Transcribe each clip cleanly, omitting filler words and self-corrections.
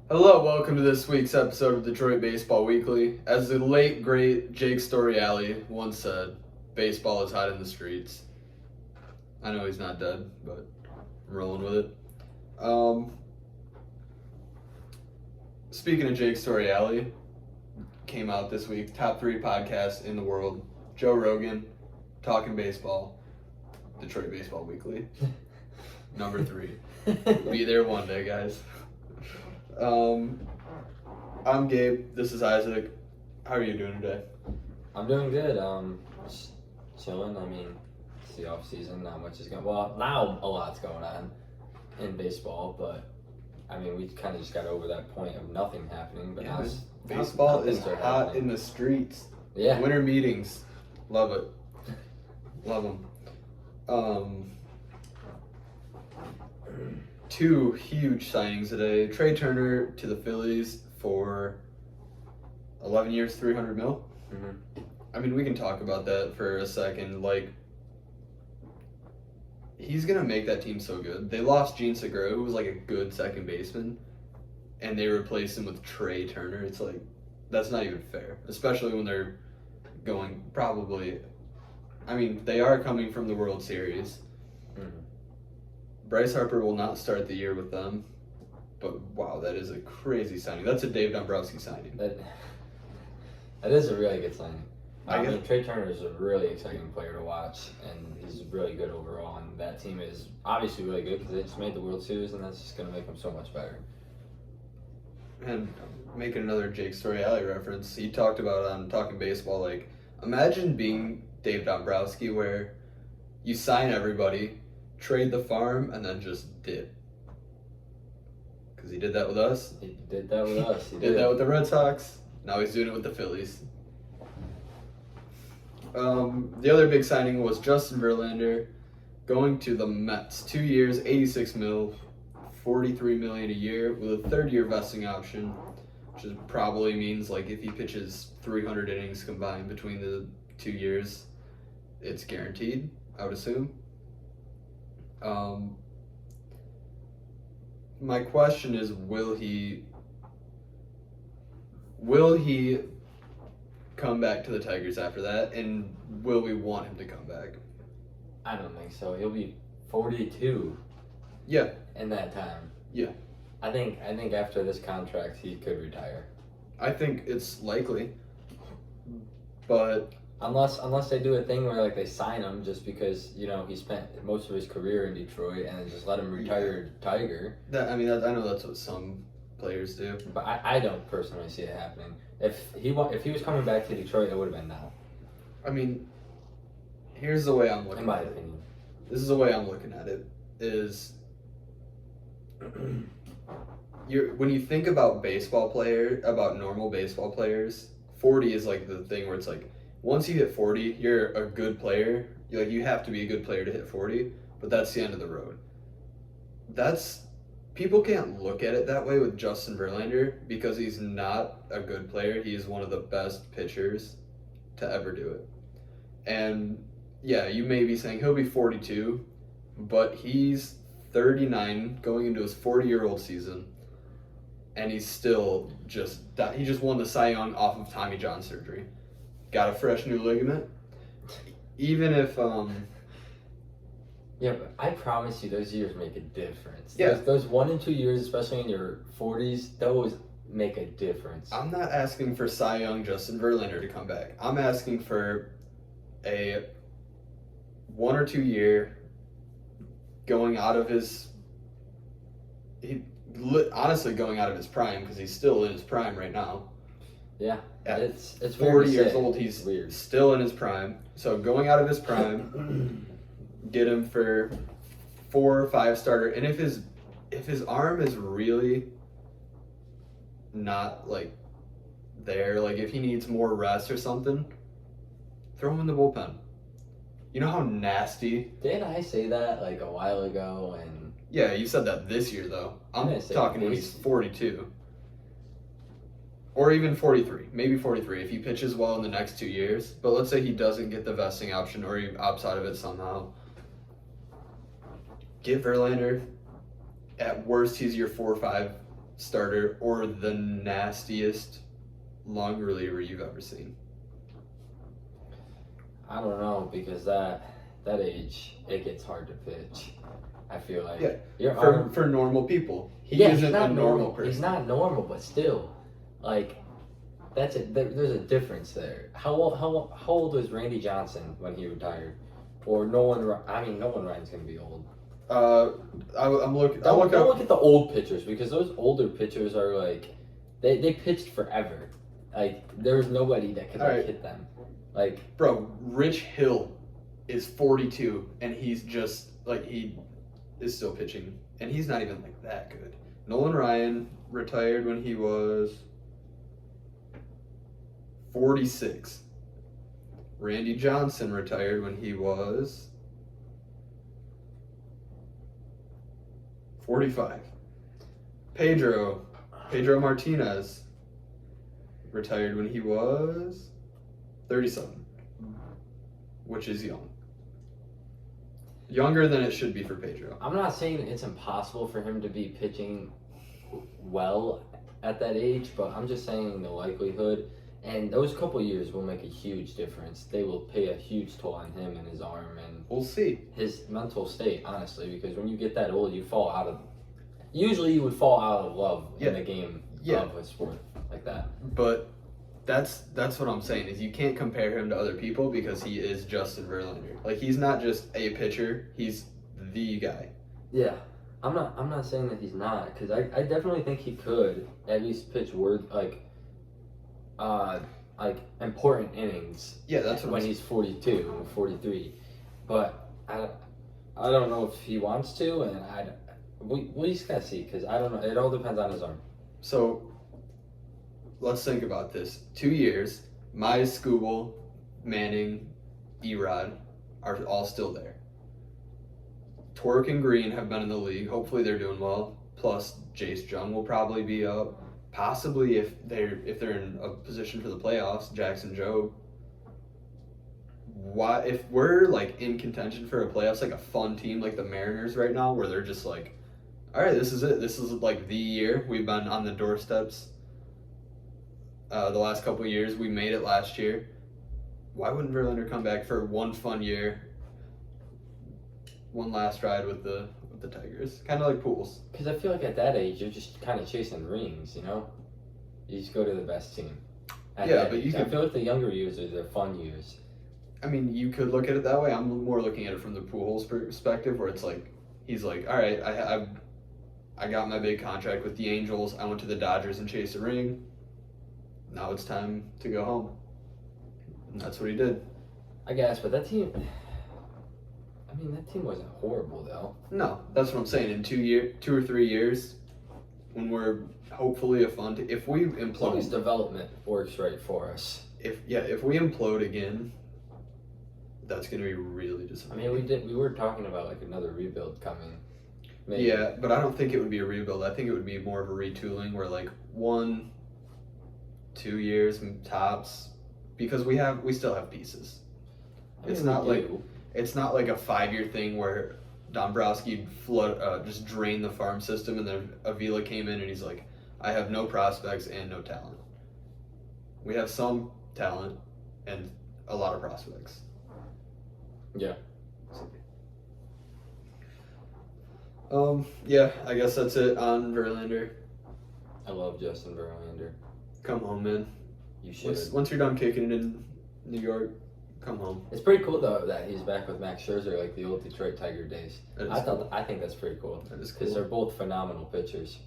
Hello, welcome to this week's episode of Detroit Baseball Weekly. As the late, great Jake Storiale once said, baseball is hot in the streets. I know he's not dead, but I'm rolling with it. Speaking of Jake Storiale, came out this week, top 3 podcasts in the world. Joe Rogan, Talking Baseball, Detroit Baseball Weekly. Number 3. Be there one day, guys. I'm Gabe. This is Isaac. How are you doing today? I'm doing good. Just chilling. I mean, it's the off season. Not much is going. Well, now a lot's going on in baseball, but I mean, we kind of just got over that point of nothing happening. But Yeah, now baseball is things are hot happening. in the streets. Yeah. Winter meetings, love it. Love them. 2 huge signings today. Trey Turner to the Phillies for 11 years, $300 million. Mm-hmm. I mean, we can talk about that for a second. Like, he's gonna make that team so good. They lost Gene Segura, who was like a good second baseman, and they replaced him with Trey Turner. It's like, that's not even fair, especially when they're going probably. I mean, they are coming from the World Series. Mm-hmm. Bryce Harper will not start the year with them, but wow, that is a crazy signing. That's a Dave Dombrowski signing. That is a really good signing. I I guess- mean, Trey Turner is a really exciting player to watch, and he's really good overall. And that team is obviously really good because they just made the World Series, and that's just going to make them so much better. And making another Jake Storiale reference, he talked about on Talking Baseball, like, imagine being Dave Dombrowski where you sign everybody, trade the farm, and then just dip. Because he did that with us. He did that with us. He did that with the Red Sox. Now he's doing it with the Phillies. The other big signing was Justin Verlander going to the Mets. 2 years, $86 million, $43 million a year with a 3rd-year vesting option, which probably means like if he pitches 300 innings combined between the 2 years, it's guaranteed, I would assume. My question is, will he come back to the Tigers after that, and will we want him to come back? I don't think so. He'll be 42. Yeah. In that time. Yeah. I think after this contract he could retire. I think it's likely, but Unless they do a thing where like they sign him just because he spent most of his career in Detroit and then just let him retire Tiger. I know that's what some players do. But I don't personally see it happening. If he was coming back to Detroit, it would have been now. I mean, here's the way I'm looking. In my at it. opinion. This is the way I'm looking at it. Is when you think about normal baseball players, 40 is like the thing where it's like, once you hit 40, you're a good player. You have to be a good player to hit 40, but that's the end of the road. People can't look at it that way with Justin Verlander because he's not a good player. He is one of the best pitchers to ever do it. And yeah, you may be saying he'll be 42, but he's 39 going into his 40-year-old season, and he's still he just won the Cy Young off of Tommy John surgery. Got a fresh new ligament. Even if Yeah, but I promise you, those years make a difference. Yeah. Those 1 and 2 years, especially in your 40s, those make a difference. I'm not asking for Cy Young Justin Verlander to come back. I'm asking for a 1 or 2 year going out of his prime, because he's still in his prime right now. Yeah, At it's 40 weird to years say. old, It's he's weird. still in his prime. So going out of his prime, get him for 4 or 5 starter. And if his arm is really not like there, like if he needs more rest or something, throw him in the bullpen. You know how nasty? Didn't I say that like a while ago? And Yeah, you said that this year though. I'm didn't say talking when this he's year. 42. Or even 43, maybe 43 if he pitches well in the next 2 years. But let's say he doesn't get the vesting option or he opts out of it somehow. Get Verlander. At worst, he's your 4 or 5 starter or the nastiest long reliever you've ever seen? I don't know, because that age it gets hard to pitch. I feel like your arm, For normal people. He yeah, isn't he's not a normal person. He's not normal, but still, like that's it. There's a difference there. How old was Randy Johnson when he retired? Or Nolan? I mean, Nolan Ryan's gonna be old. I'm looking. Don't look at the old pitchers, because those older pitchers are like, they pitched forever. Like there was nobody that could hit them. Like, bro, Rich Hill is 42, and he's just like, he is still pitching, and he's not even like that good. Nolan Ryan retired when he was 46. Randy Johnson retired when he was 45. Pedro Martinez retired when he was 37, which is young. Younger than it should be for Pedro. I'm not saying it's impossible for him to be pitching well at that age, but I'm just saying the likelihood, and those couple years will make a huge difference. They will pay a huge toll on him and his arm and we'll see his mental state, honestly, because when you get that old, you would fall out of love in the game of a sport like that. But that's what I'm saying, is you can't compare him to other people, because he is Justin Verlander. Like, he's not just a pitcher, he's the guy. Yeah. I'm not saying that he's not, because I definitely think he could at least pitch like important innings. Yeah, that's what when he's 42 or 43. But I don't know if he wants to, and we just gotta see, because I don't know. It all depends on his arm. So let's think about this. 2 years, Mize, Skubal, Manning, Erod are all still there. Twerk and Green have been in the league. Hopefully they're doing well. Plus Jace Jung will probably be up. Possibly if they're in a position for the playoffs, Jackson Jobe. Why, if we're like in contention for a playoffs, like a fun team like the Mariners right now, where they're just like, all right, this is it. This is like the year. We've been on the doorsteps the last couple of years. We made it last year. Why wouldn't Verlander come back for one fun year? One last ride with the Tigers, kind of like Pools. Because I feel like at that age, you're just kind of chasing rings, you know? You just go to the best team. I feel like the younger years are the fun years. I mean, you could look at it that way. I'm more looking at it from the Pujols perspective, where it's like, he's like, all right, I got my big contract with the Angels. I went to the Dodgers and chased a ring. Now it's time to go home. And that's what he did. I guess, but that team... I mean, that team wasn't horrible, though. No, that's what I'm saying. In 2 or 3 years, when we're hopefully a fun team, if we implode, as long as development works right for us. If we implode again, that's going to be really disappointing. I mean, we were talking about like another rebuild coming. Maybe. Yeah, but I don't think it would be a rebuild. I think it would be more of a retooling, where like 1-2 years tops, because we still have pieces. I mean, It's not like a 5-year thing where Dombrowski just drained the farm system, and then Avila came in and he's like, I have no prospects and no talent. We have some talent and a lot of prospects. Yeah. Yeah, I guess that's it on Verlander. I love Justin Verlander. Come home, man. You should. Once you're done kicking it in New York, come home. It's pretty cool though that he's back with Max Scherzer, like the old Detroit Tiger days. I think that's pretty cool. That is cool. Because they're both phenomenal pitchers.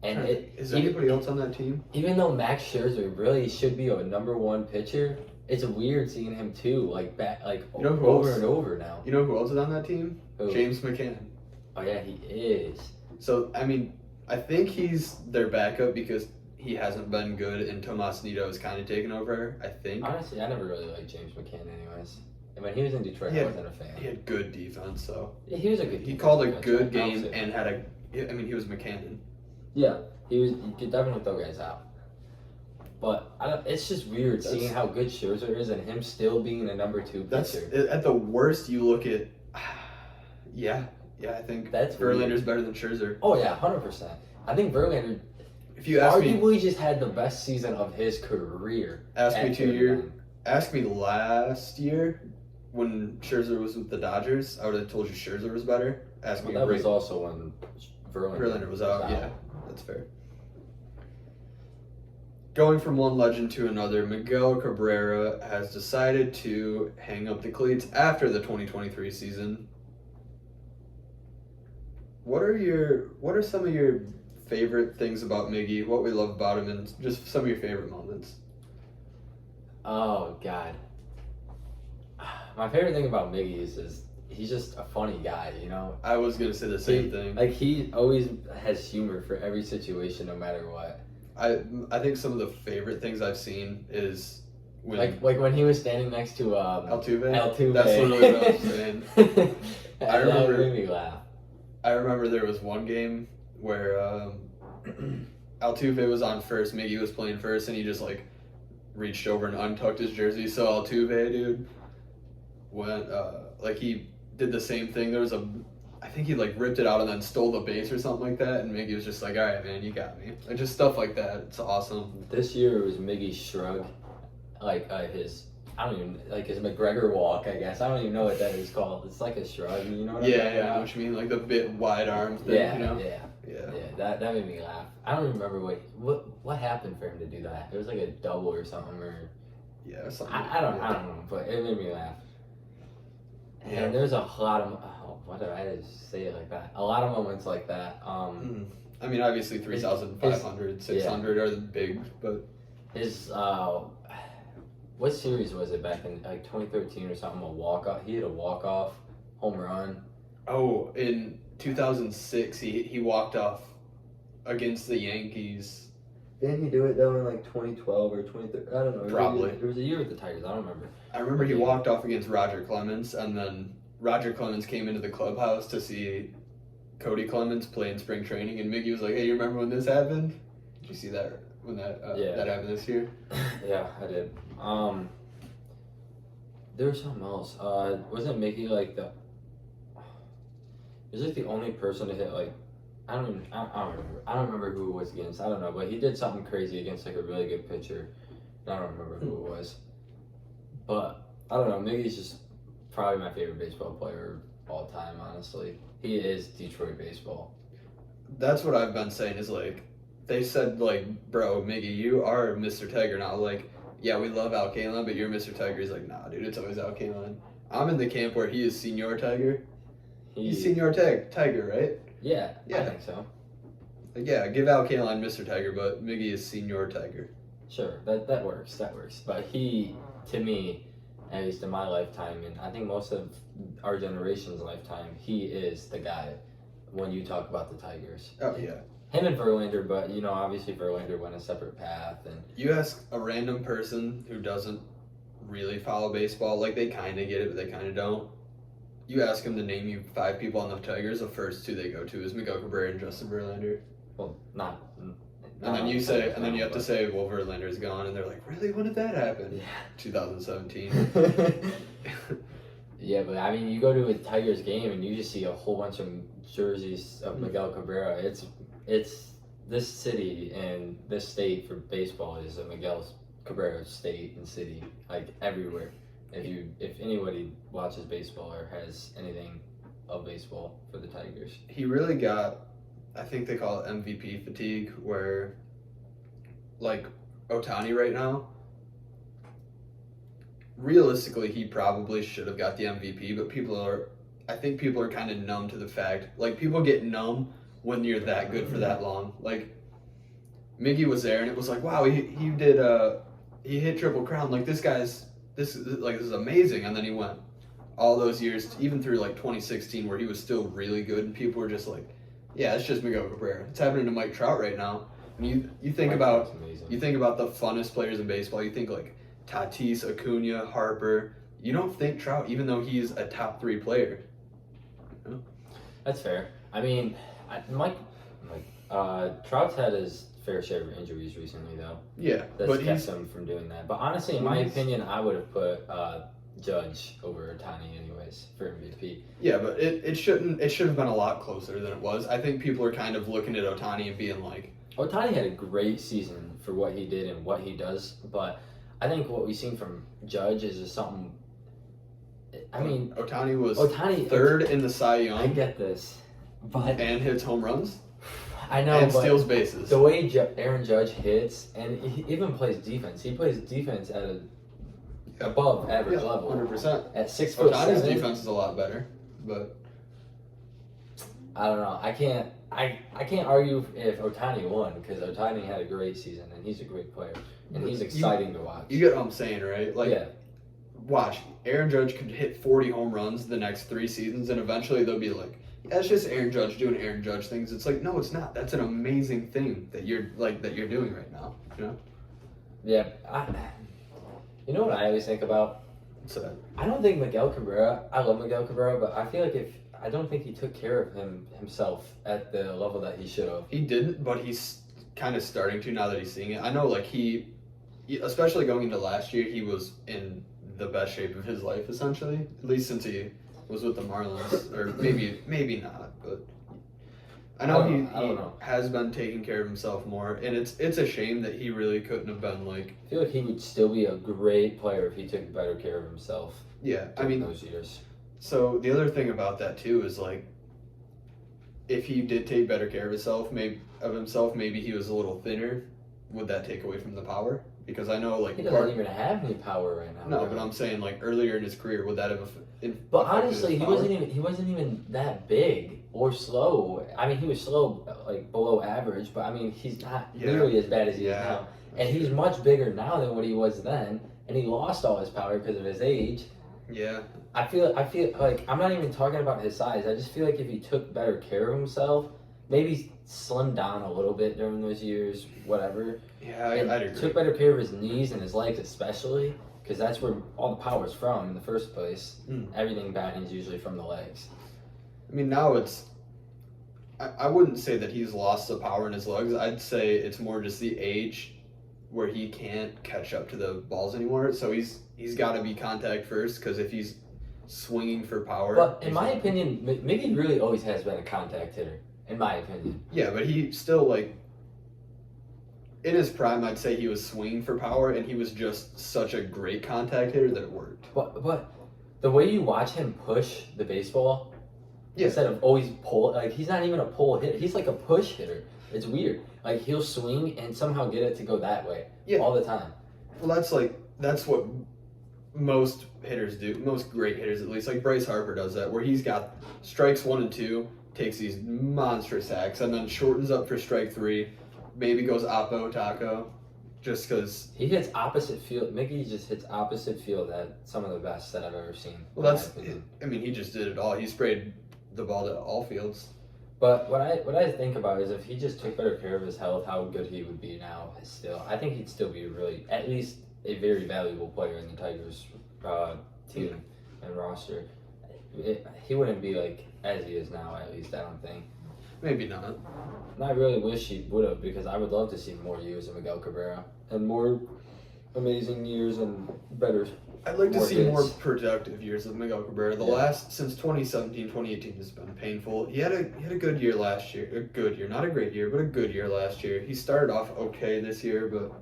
And is there anybody else on that team? Even though Max Scherzer really should be a number one pitcher, it's weird seeing him too, like over and over now. You know who else is on that team? Who? James McCann. Oh yeah, he is. So I mean, I think he's their backup because he hasn't been good, and Tomas Nido has kind of taken over, I think. Honestly, I never really liked James McCann anyways. And when he was in Detroit, I wasn't a fan. He had good defense, so. Yeah, he was a good He called a good game and he was McCann. Yeah, he could definitely throw guys out. But it's just weird seeing how good Scherzer is and him still being the number 2 pitcher. At the worst, you look at, I think that's Verlander's better than Scherzer. Oh yeah, 100%. I think Verlander If you ask me, arguably just had the best season of his career. ask me at 2 years. Ask me last year when Scherzer was with the Dodgers, I would have told you Scherzer was better. Ask me. That was also when Verlander was out. Yeah, that's fair. Going from one legend to another, Miguel Cabrera has decided to hang up the cleats after the 2023 season. What are some of your favorite things about Miggy? What we love about him, and just some of your favorite moments? Oh God, my favorite thing about Miggy is he's just a funny guy. You know. I was gonna say the same thing. Like he always has humor for every situation, no matter what. I think some of the favorite things I've seen is when like when he was standing next to Altuve. Altuve. That's literally what I was saying. I remember. That made me laugh. I remember there was one game where Altuve was on first, Miggy was playing first, and he just like reached over and untucked his jersey. So Altuve, dude, went like he did the same thing. There was I think he like ripped it out and then stole the base or something like that, and Miggy was just like, "All right, man, you got me." And just stuff like that. It's awesome. This year it was Miggy's shrug, like his. I don't even like his McGregor walk. I guess I don't even know what that is called. It's like a shrug, you know what I mean? Yeah, I know what you mean, like the bit wide arm thing. Yeah, you know? yeah. That made me laugh. I don't remember what happened for him to do that. It was like a double or something, or something. I don't know, but it made me laugh. Yeah. And there's a lot of what did I just say it like that? A lot of moments like that. I mean, obviously 3,500, 600 are the big, but his what series was it back in like 2013 or something? He had a walk-off home run. Oh, in 2006, he walked off against the Yankees. Didn't he do it though in like 2012 or 2013? I don't know. Probably. It was a year with the Tigers. I don't remember. I remember he walked off against Roger Clemens, and then Roger Clemens came into the clubhouse to see Cody Clemens play in spring training, and Miggy was like, "Hey, you remember when this happened? Did you see that when that happened this year?" Yeah, I did. There was something else. Wasn't Miggy like the? He was like the only person to hit like. I don't remember. I don't remember who it was against. I don't know, but he did something crazy against like a really good pitcher. I don't remember who it was. But I don't know. Miggy's just probably my favorite baseball player of all time. Honestly, he is Detroit baseball. That's what I've been saying. Is like, they said like, "Bro, Miggy, you are Mr. Tiger now." Like, yeah, we love Al Kaline, but you're Mr. Tiger. He's like, "Nah, dude, it's always Al Kaline." I'm in the camp where he is Senior Tiger. He's Senior Tiger, right? Yeah, I think so. Yeah, give Al Kaline Mr. Tiger, but Miggy is Senior Tiger. Sure, that works. But he, to me, at least in my lifetime, and I think most of our generation's lifetime, he is the guy when you talk about the Tigers. Oh, yeah. Him and Verlander, but, you know, obviously Verlander went a separate path. And you ask a random person who doesn't really follow baseball, like they kind of get it, but they kind of don't. You ask them to name you 5 people on the Tigers, the first 2 they go to is Miguel Cabrera and Justin Verlander. Well, not and then you say, and then you have to say, well, Verlander's gone, and they're like, really? When did that happen? Yeah. 2017. Yeah, but I mean, you go to a Tigers game and you just see a whole bunch of jerseys of Miguel Cabrera. It's this city and this state for baseball is a Miguel Cabrera state and city, like everywhere. If anybody watches baseball or has anything of baseball for the Tigers. He really got, I think they call it MVP fatigue, where like Ohtani right now, realistically he probably should have got the MVP, but I think people are kind of numb to the fact, like people get numb when you're that good for that long. Like Miggy was there and it was like, wow, he hit Triple Crown, like this is amazing, and then he went all those years, even through like 2016 where he was still really good and people were just like, yeah, it's just Miguel Cabrera. It's happening to Mike Trout right now. And you think about the funnest players in baseball. You think like Tatis, Acuna, Harper. You don't think Trout, even though he's a top 3 player. You know? That's fair. I mean, Trout's had his fair share of injuries recently, though. Yeah, That's kept him from doing that. But honestly, in my opinion, I would have put Judge over Ohtani anyways for MVP. Yeah, but it should have been a lot closer than it was. I think people are kind of looking at Ohtani and being like, Ohtani had a great season for what he did and what he does, but I think what we've seen from Judge is just something. I mean, Ohtani was third in the Cy Young. I get this, but and hits home runs. I know, and but steals bases. The way Aaron Judge hits, and he even plays defense. He plays defense at a above average level. 100%. At 6'7". Ohtani's defense is a lot better, but I don't know. I can't argue if Ohtani won because Ohtani had a great season and he's a great player and he's exciting to watch. You get what I'm saying, right? Like, yeah. Watch, Aaron Judge could hit 40 home runs the next 3 seasons, and eventually they'll be like, yeah, it's just Aaron Judge doing Aaron Judge things. It's like, no, it's not. That's an amazing thing that you're doing right now. You know? Yeah. You know what I always think about? What's that? I don't think Miguel Cabrera. I love Miguel Cabrera, but I feel like I don't think he took care of himself at the level that he should have. He didn't, but he's kind of starting to now that he's seeing it. I know, like he especially going into last year, he was in the best shape of his life, essentially. At least since he was with the Marlins, or maybe not, but I know he has been taking care of himself more, and it's a shame that he really couldn't have been like. I feel like he would still be a great player if he took better care of himself. Yeah, I mean those years. So the other thing about that too is like, if he did take better care of himself, maybe he was a little thinner. Would that take away from the power? Because I know like he doesn't even have any power right now. No, but I'm saying like earlier in his career, would that have? But honestly, he wasn't even that big or slow. I mean, he was slow, like below average. But I mean, he's not nearly as bad as he is now. And he's much bigger now than what he was then. And he lost all his power because of his age. Yeah. I feel like I'm not even talking about his size. I just feel like if he took better care of himself, maybe slimmed down a little bit during those years, whatever. Yeah, I'd agree. Took better care of his knees and his legs especially, because that's where all the power is from in the first place. Everything batting is usually from the legs. I mean, now it's. I wouldn't say that he's lost the power in his legs. I'd say it's more just the age where he can't catch up to the balls anymore. So he's got to be contact first, because if he's swinging for power. But in my opinion, Miggy really always has been a contact hitter. In my opinion. Yeah, but he still, like, in his prime, I'd say he was swinging for power, and he was just such a great contact hitter that it worked. But the way you watch him push the baseball, instead of always pull, like, he's not even a pull hitter. He's like a push hitter. It's weird. Like, he'll swing and somehow get it to go that way all the time. Well, that's what most hitters do. Most great hitters, at least. Like, Bryce Harper does that, where he's got strikes 1 and 2, takes these monstrous hacks, and then shortens up for strike 3, maybe goes oppo taco, just because he hits opposite field. Miggy just hits opposite field at some of the best that I've ever seen. Well, I mean, he just did it all. He sprayed the ball to all fields. But what I think about is if he just took better care of his health, how good he would be now. I think he'd still be at least a very valuable player in the Tigers team and roster. He wouldn't be like as he is now, at least I don't think. Maybe not. And I really wish he would have, because I would love to see more years of Miguel Cabrera and more amazing years and better. I'd like to see more productive years of Miguel Cabrera. The last since 2017, 2018 has been painful. He had a good year last year. A good year, not a great year, but a good year last year. He started off okay this year, but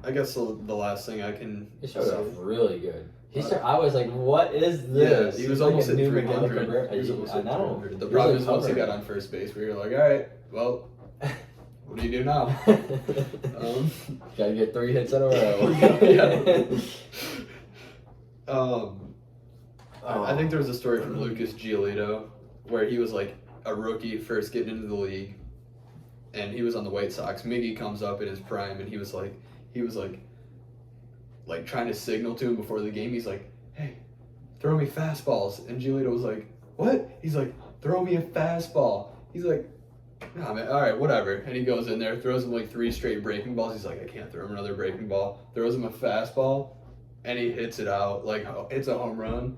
I guess the last thing I can. He started off really good. I was like, what is this? Yeah, he was almost at 300. He was almost at 300. The problem is once he got on first base, we were like, all right, well, what do you do now? Gotta get 3 hits in a row. I think there was a story from Lucas Giolito where he was like a rookie first getting into the league, and he was on the White Sox. Miggy comes up in his prime, and he was like trying to signal to him before the game. He's like, hey, throw me fastballs. And Giolito was like, what? He's like, throw me a fastball. He's like, nah, man, all right, whatever. And he goes in there, throws him like 3 straight breaking balls. He's like, I can't throw him another breaking ball. Throws him a fastball, and he hits it out. Like, it's a home run.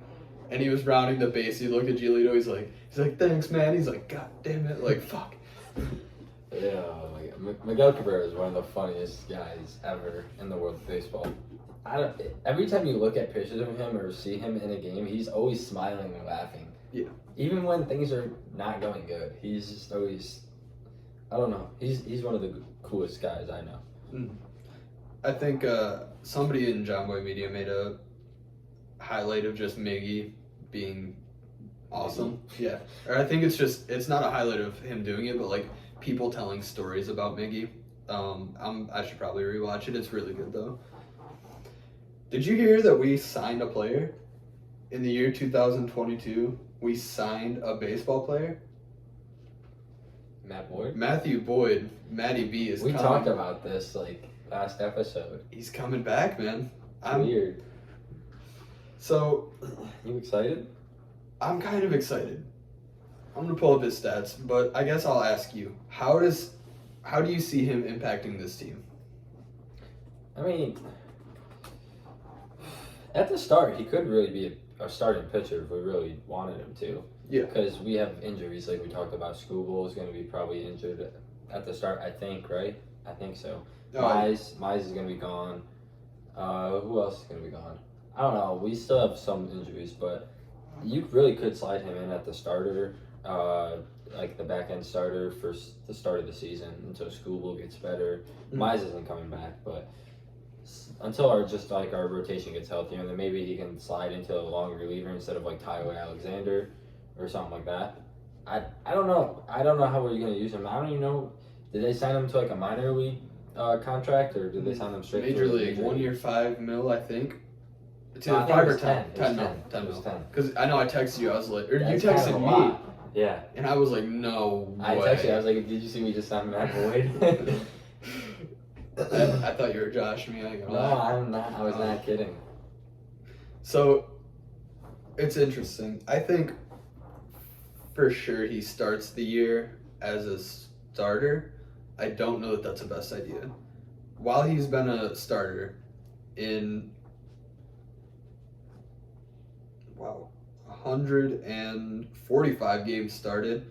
And he was rounding the base. He looked at Giolito. He's like, thanks, man. He's like, God damn it. Like, fuck. Yeah, Miguel Cabrera is one of the funniest guys ever in the world of baseball. Every time you look at pictures of him or see him in a game, he's always smiling and laughing. Yeah. Even when things are not going good, he's just always. I don't know. He's one of the coolest guys I know. Mm. I think somebody in John Boy Media made a highlight of just Miggy being awesome. Yeah. Or I think it's not a highlight of him doing it, but like people telling stories about Miggy. I should probably rewatch it. It's really good though. Did you hear that we signed a player in the year 2022? We signed a baseball player. Matt Boyd? Matthew Boyd, Matty B is We coming. talked about this like last episode. He's coming back, man. Weird. So, You excited? I'm kind of excited. I'm gonna pull up his stats, but I guess I'll ask you, how do you see him impacting this team? I mean, at the start, he could really be a starting pitcher if we really wanted him to. Yeah. Because we have injuries, like we talked about. Skubal is going to be probably injured at the start, I think, right? I think so. Mize is going to be gone. Who else is going to be gone? I don't know. We still have some injuries, but you really could slide him in at the starter, like the back end starter for the start of the season until Skubal gets better. Mize isn't coming back, but until our rotation gets healthier, and then maybe he can slide into a long reliever instead of like Tyler Alexander or something like that. I don't know. I don't know how we're gonna use him. I don't even know. Did they sign him to like a minor league contract, or did they sign him straight Major to League? 1 year, $5 million, I think. It's either I think 5 it or was 10. 10. 10 mil. 10 It was mil. 10. Because I know I texted you. I was like, or That's you kind of a texted me, lot. Yeah. and I was like, no way. I texted you. I was like, did you see me just sign Matt Boyd? I thought you were joshing me. No, I'm not. I was not kidding. So, it's interesting. I think for sure he starts the year as a starter. I don't know that that's the best idea. While he's been a starter in 145 games started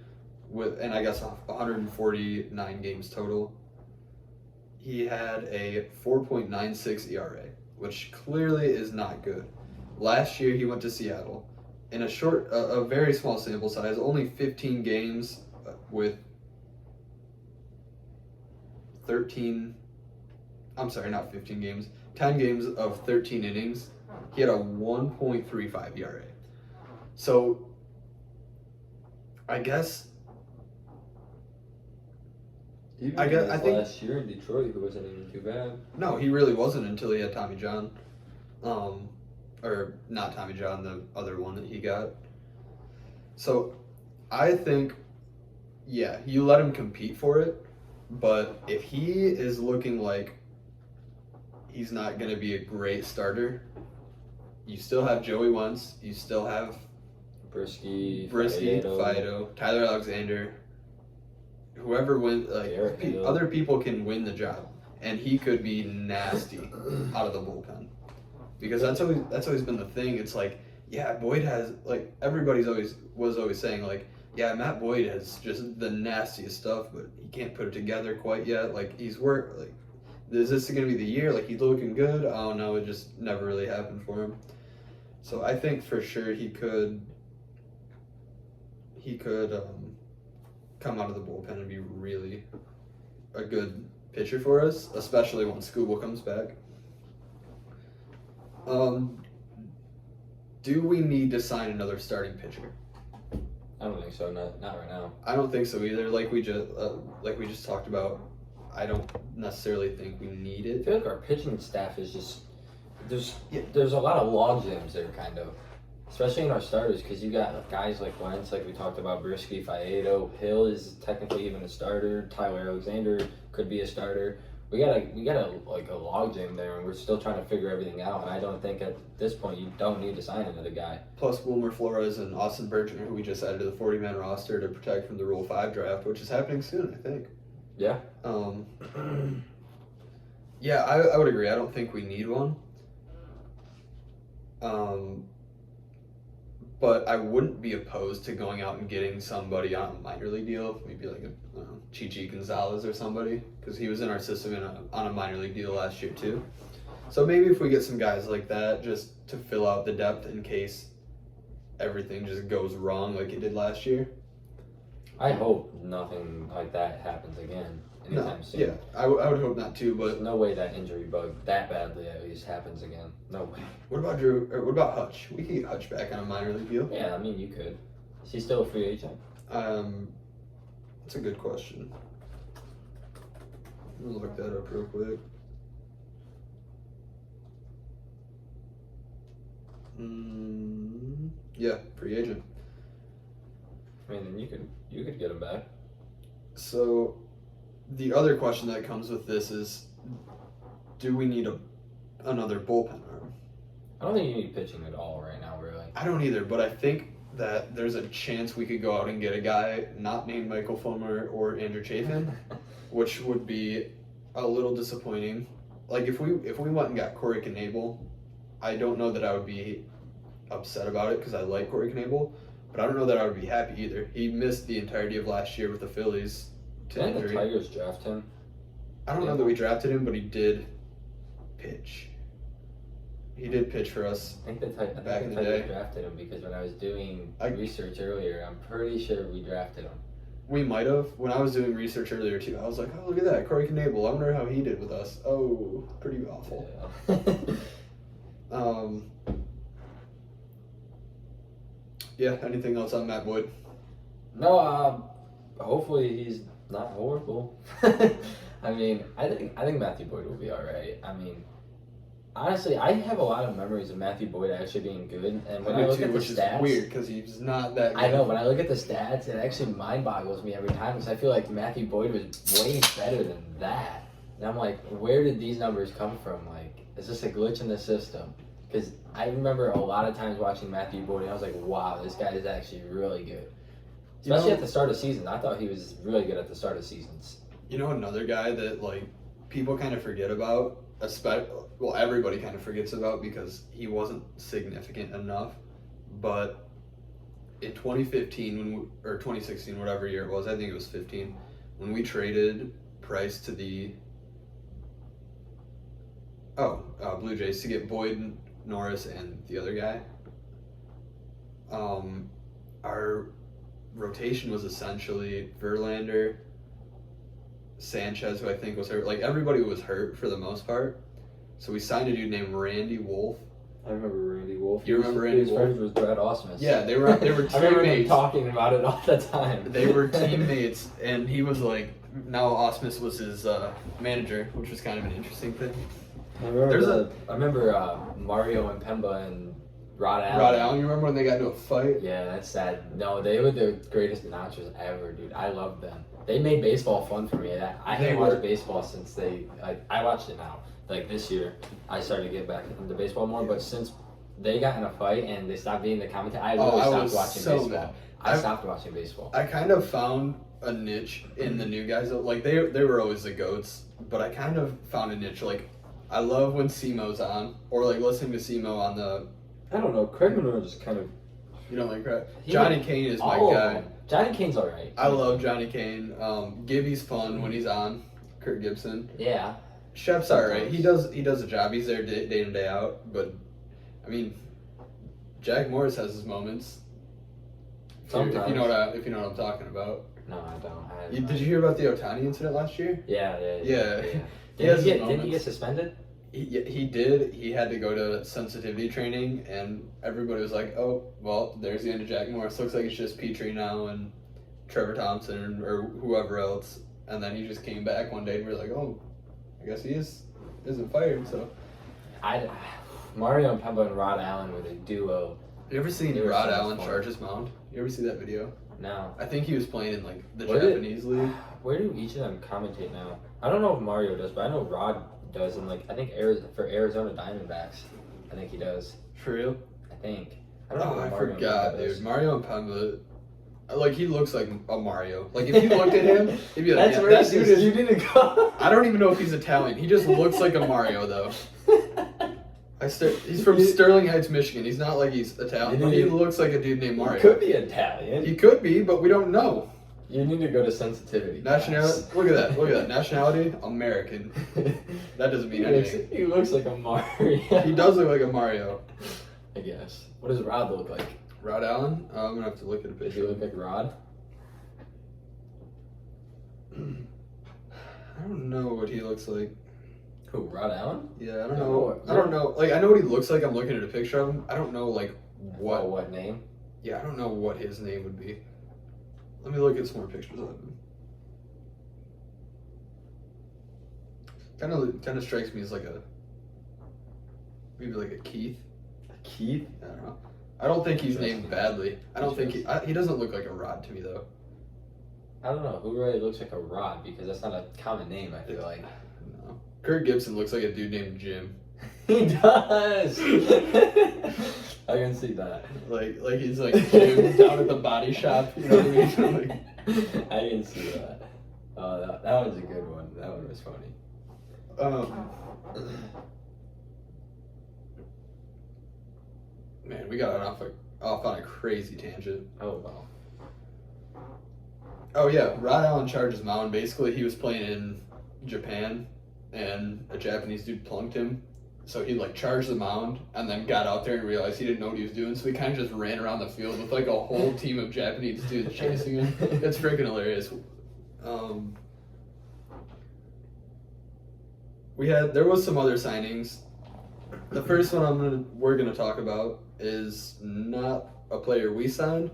and I guess 149 games total, he had a 4.96 ERA, which clearly is not good. Last year he went to Seattle in a very small sample size, only 15 games with 10 games of 13 innings. He had a 1.35 ERA. So, I guess. I think last year in Detroit, he wasn't even too bad. No, he really wasn't until he had Tommy John, or not Tommy John, the other one that he got. So, I think, yeah, you let him compete for it, but if he is looking like he's not going to be a great starter, you still have Joey Wentz, you still have Brisky, Fido, Tyler Alexander, whoever wins, other people can win the job, and he could be nasty out of the bullpen, because that's always been the thing. It's like, yeah, Boyd has, like, everybody's always saying, like, yeah, Matt Boyd has just the nastiest stuff, but he can't put it together quite yet. Like, is this going to be the year? Like, he's looking good. Oh no, it just never really happened for him. So I think for sure he could come out of the bullpen and be really a good pitcher for us, especially when Skubal comes back. Do we need to sign another starting pitcher? I don't think so. Not right now. I don't think so either. Like we just talked about, I don't necessarily think we need I it. feel like our pitching staff is just there's a lot of log jams there, kind of, especially in our starters, because you got guys like Wentz, like we talked about, Brisky, Faedo, Hill is technically even a starter. Tyler Alexander could be a starter. We got a log jam there, and we're still trying to figure everything out. And I don't think at this point you don't need to sign another guy. Plus Wilmer Flores and Austin Bergeron, who we just added to the 40-man roster to protect from the Rule 5 draft, which is happening soon, I think. Yeah. Yeah, I would agree. I don't think we need one. But I wouldn't be opposed to going out and getting somebody on a minor league deal, maybe like a Chichi Gonzalez or somebody, because he was in our system on a minor league deal last year too. So maybe if we get some guys like that, just to fill out the depth in case everything just goes wrong like it did last year. I hope nothing like that happens again anytime soon. Yeah, I would hope not too. But there's no way that injury bug that badly at least happens again. No way. What about Drew? Or what about Hutch? We could get Hutch back on a minor league deal. Yeah, I mean you could. Is he still a free agent? That's a good question. Let me look that up real quick. Yeah, free agent. I mean, then you could get him back. So, the other question that comes with this is, do we need another bullpen arm? I don't think you need pitching at all right now, really. I don't either, but I think that there's a chance we could go out and get a guy not named Michael Fulmer or Andrew Chafin, which would be a little disappointing. Like if we went and got Corey Knebel, I don't know that I would be upset about it because I like Corey Knebel, but I don't know that I would be happy either. He missed the entirety of last year with the Phillies to Didn't injury. the Tigers draft him? I don't know that we drafted him, but he did pitch. He did pitch for us. I think the Tigers drafted him because when I was doing research earlier, I'm pretty sure we drafted him. We might have. When I was doing research earlier too, I was like, oh, look at that, Corey Knebel. I wonder how he did with us. Oh, pretty awful. Yeah. Yeah, anything else on Matt Boyd? No, hopefully he's not horrible. I mean, I think Matthew Boyd will be all right. I mean, honestly, I have a lot of memories of Matthew Boyd actually being good, and when I look at the stats, is weird because he's not that good. I know, when I look at the stats, it actually mind boggles me every time because I feel like Matthew Boyd was way better than that, and I'm like, where did these numbers come from? Like, is this a glitch in the system? Because I remember a lot of times watching Matthew Boyd, and I was like, wow, this guy is actually really good. Especially at the start of season. I thought he was really good at the start of seasons. You know another guy that, like, people kind of forget about, well, everybody kind of forgets about because he wasn't significant enough, but in 2015, or 2016, whatever year it was, I think it was 15, when we traded Price to the Blue Jays to get Boyd, Norris, and the other guy, our rotation was essentially Verlander, Sanchez, who I think was hurt. Like, everybody was hurt for the most part. So we signed a dude named Randy Wolf. I remember Randy Wolf. You remember Randy Wolf? His friend was Brad Osmus. Yeah, they were teammates. I remember them talking about it all the time. They were teammates, and he was like, now Osmus was his manager, which was kind of an interesting thing. I remember Mario and Pemba and Rod Allen. Rod Allen, you remember when they got into a fight? Yeah, that's sad. No, they were the greatest announcers ever, dude. I loved them. They made baseball fun for me. I haven't watched baseball since I watched it now. Like this year, I started to get back into baseball more, but since they got in a fight and they stopped being the commentator, I stopped watching baseball. Mad. I stopped watching baseball. I kind of found a niche in the new guys. Like, they were always the GOATs, but I kind of found a niche. Like, I love when Simo's on, or like listening to Simo on the... I don't know. Craig Monroe just kind of... You don't like Craig? Johnny Kane is my guy. Johnny Kane's alright. I love Johnny Kane. Gibby's fun when he's on. Kurt Gibson. Yeah. Shep's alright. He does a job. He's there day in, day out. But, I mean, Jack Morris has his moments. Sometimes. If you know what I'm talking about. No, I don't. Did you hear about the Ohtani incident last year? Yeah. Did he get suspended? He did. He had to go to sensitivity training, and everybody was like, "Oh, well, there's the end of Jack Morris. Looks like it's just Petrie now and Trevor Thompson or whoever else." And then he just came back one day, and we were like, "Oh, I guess he isn't fired." So, Mario and Pemba and Rod Allen were the duo. You ever seen Rod Allen charge his mound? You ever see that video? No. I think he was playing in like the Japanese league. Where do each of them commentate now? I don't know if Mario does, but I know Rod does, and I think for Arizona Diamondbacks, I think he does. For real? I think. I don't know. I forgot, dude. Mario and Pemba, like, he looks like a Mario. Like, if you looked at him, he'd be like, that's racist. That dude you didn't go. I don't even know if he's Italian. He just looks like a Mario, though. He's from Sterling Heights, Michigan. He's not like he's Italian. He looks like a dude named Mario. He could be Italian. He could be, but we don't know. You need to go to sensitivity. Nationality. Look at that. Look at that. Nationality, American. That doesn't mean anything. He looks like a Mario. He does look like a Mario. I guess. What does Rod look like? Rod Allen? I'm gonna have to look at a Does picture. he look like Rod? I don't know what he looks like. Who, Rod Allen? Yeah, I don't No, know. what- I don't know. Like, I know what he looks like. I'm looking at a picture of him. I don't know, like, what. Oh, what name? Yeah, I don't know what his name would be. Let me look at some more pictures of him. Kind of strikes me as like maybe like a Keith. Keith? I don't know. I don't think he's named badly. I don't think he doesn't look like a Rod to me though. I don't know. Who really looks like a Rod? Because that's not a common name, I feel like. No. Kirk Gibson looks like a dude named Jim. He does! I can see that. Like he's like Jim down at the body shop. You know what I mean? Like, I can see that. That was a good one. That one was funny. Man, we got off on a crazy tangent. Oh, wow. Oh yeah, Rod Allen charges mound. Basically, he was playing in Japan, and a Japanese dude plunked him. So he like charged the mound, and then got out there and realized he didn't know what he was doing. So he kind of just ran around the field with like a whole team of Japanese dudes chasing him. It's freaking hilarious. There was some other signings. The first one we're gonna talk about is not a player we signed.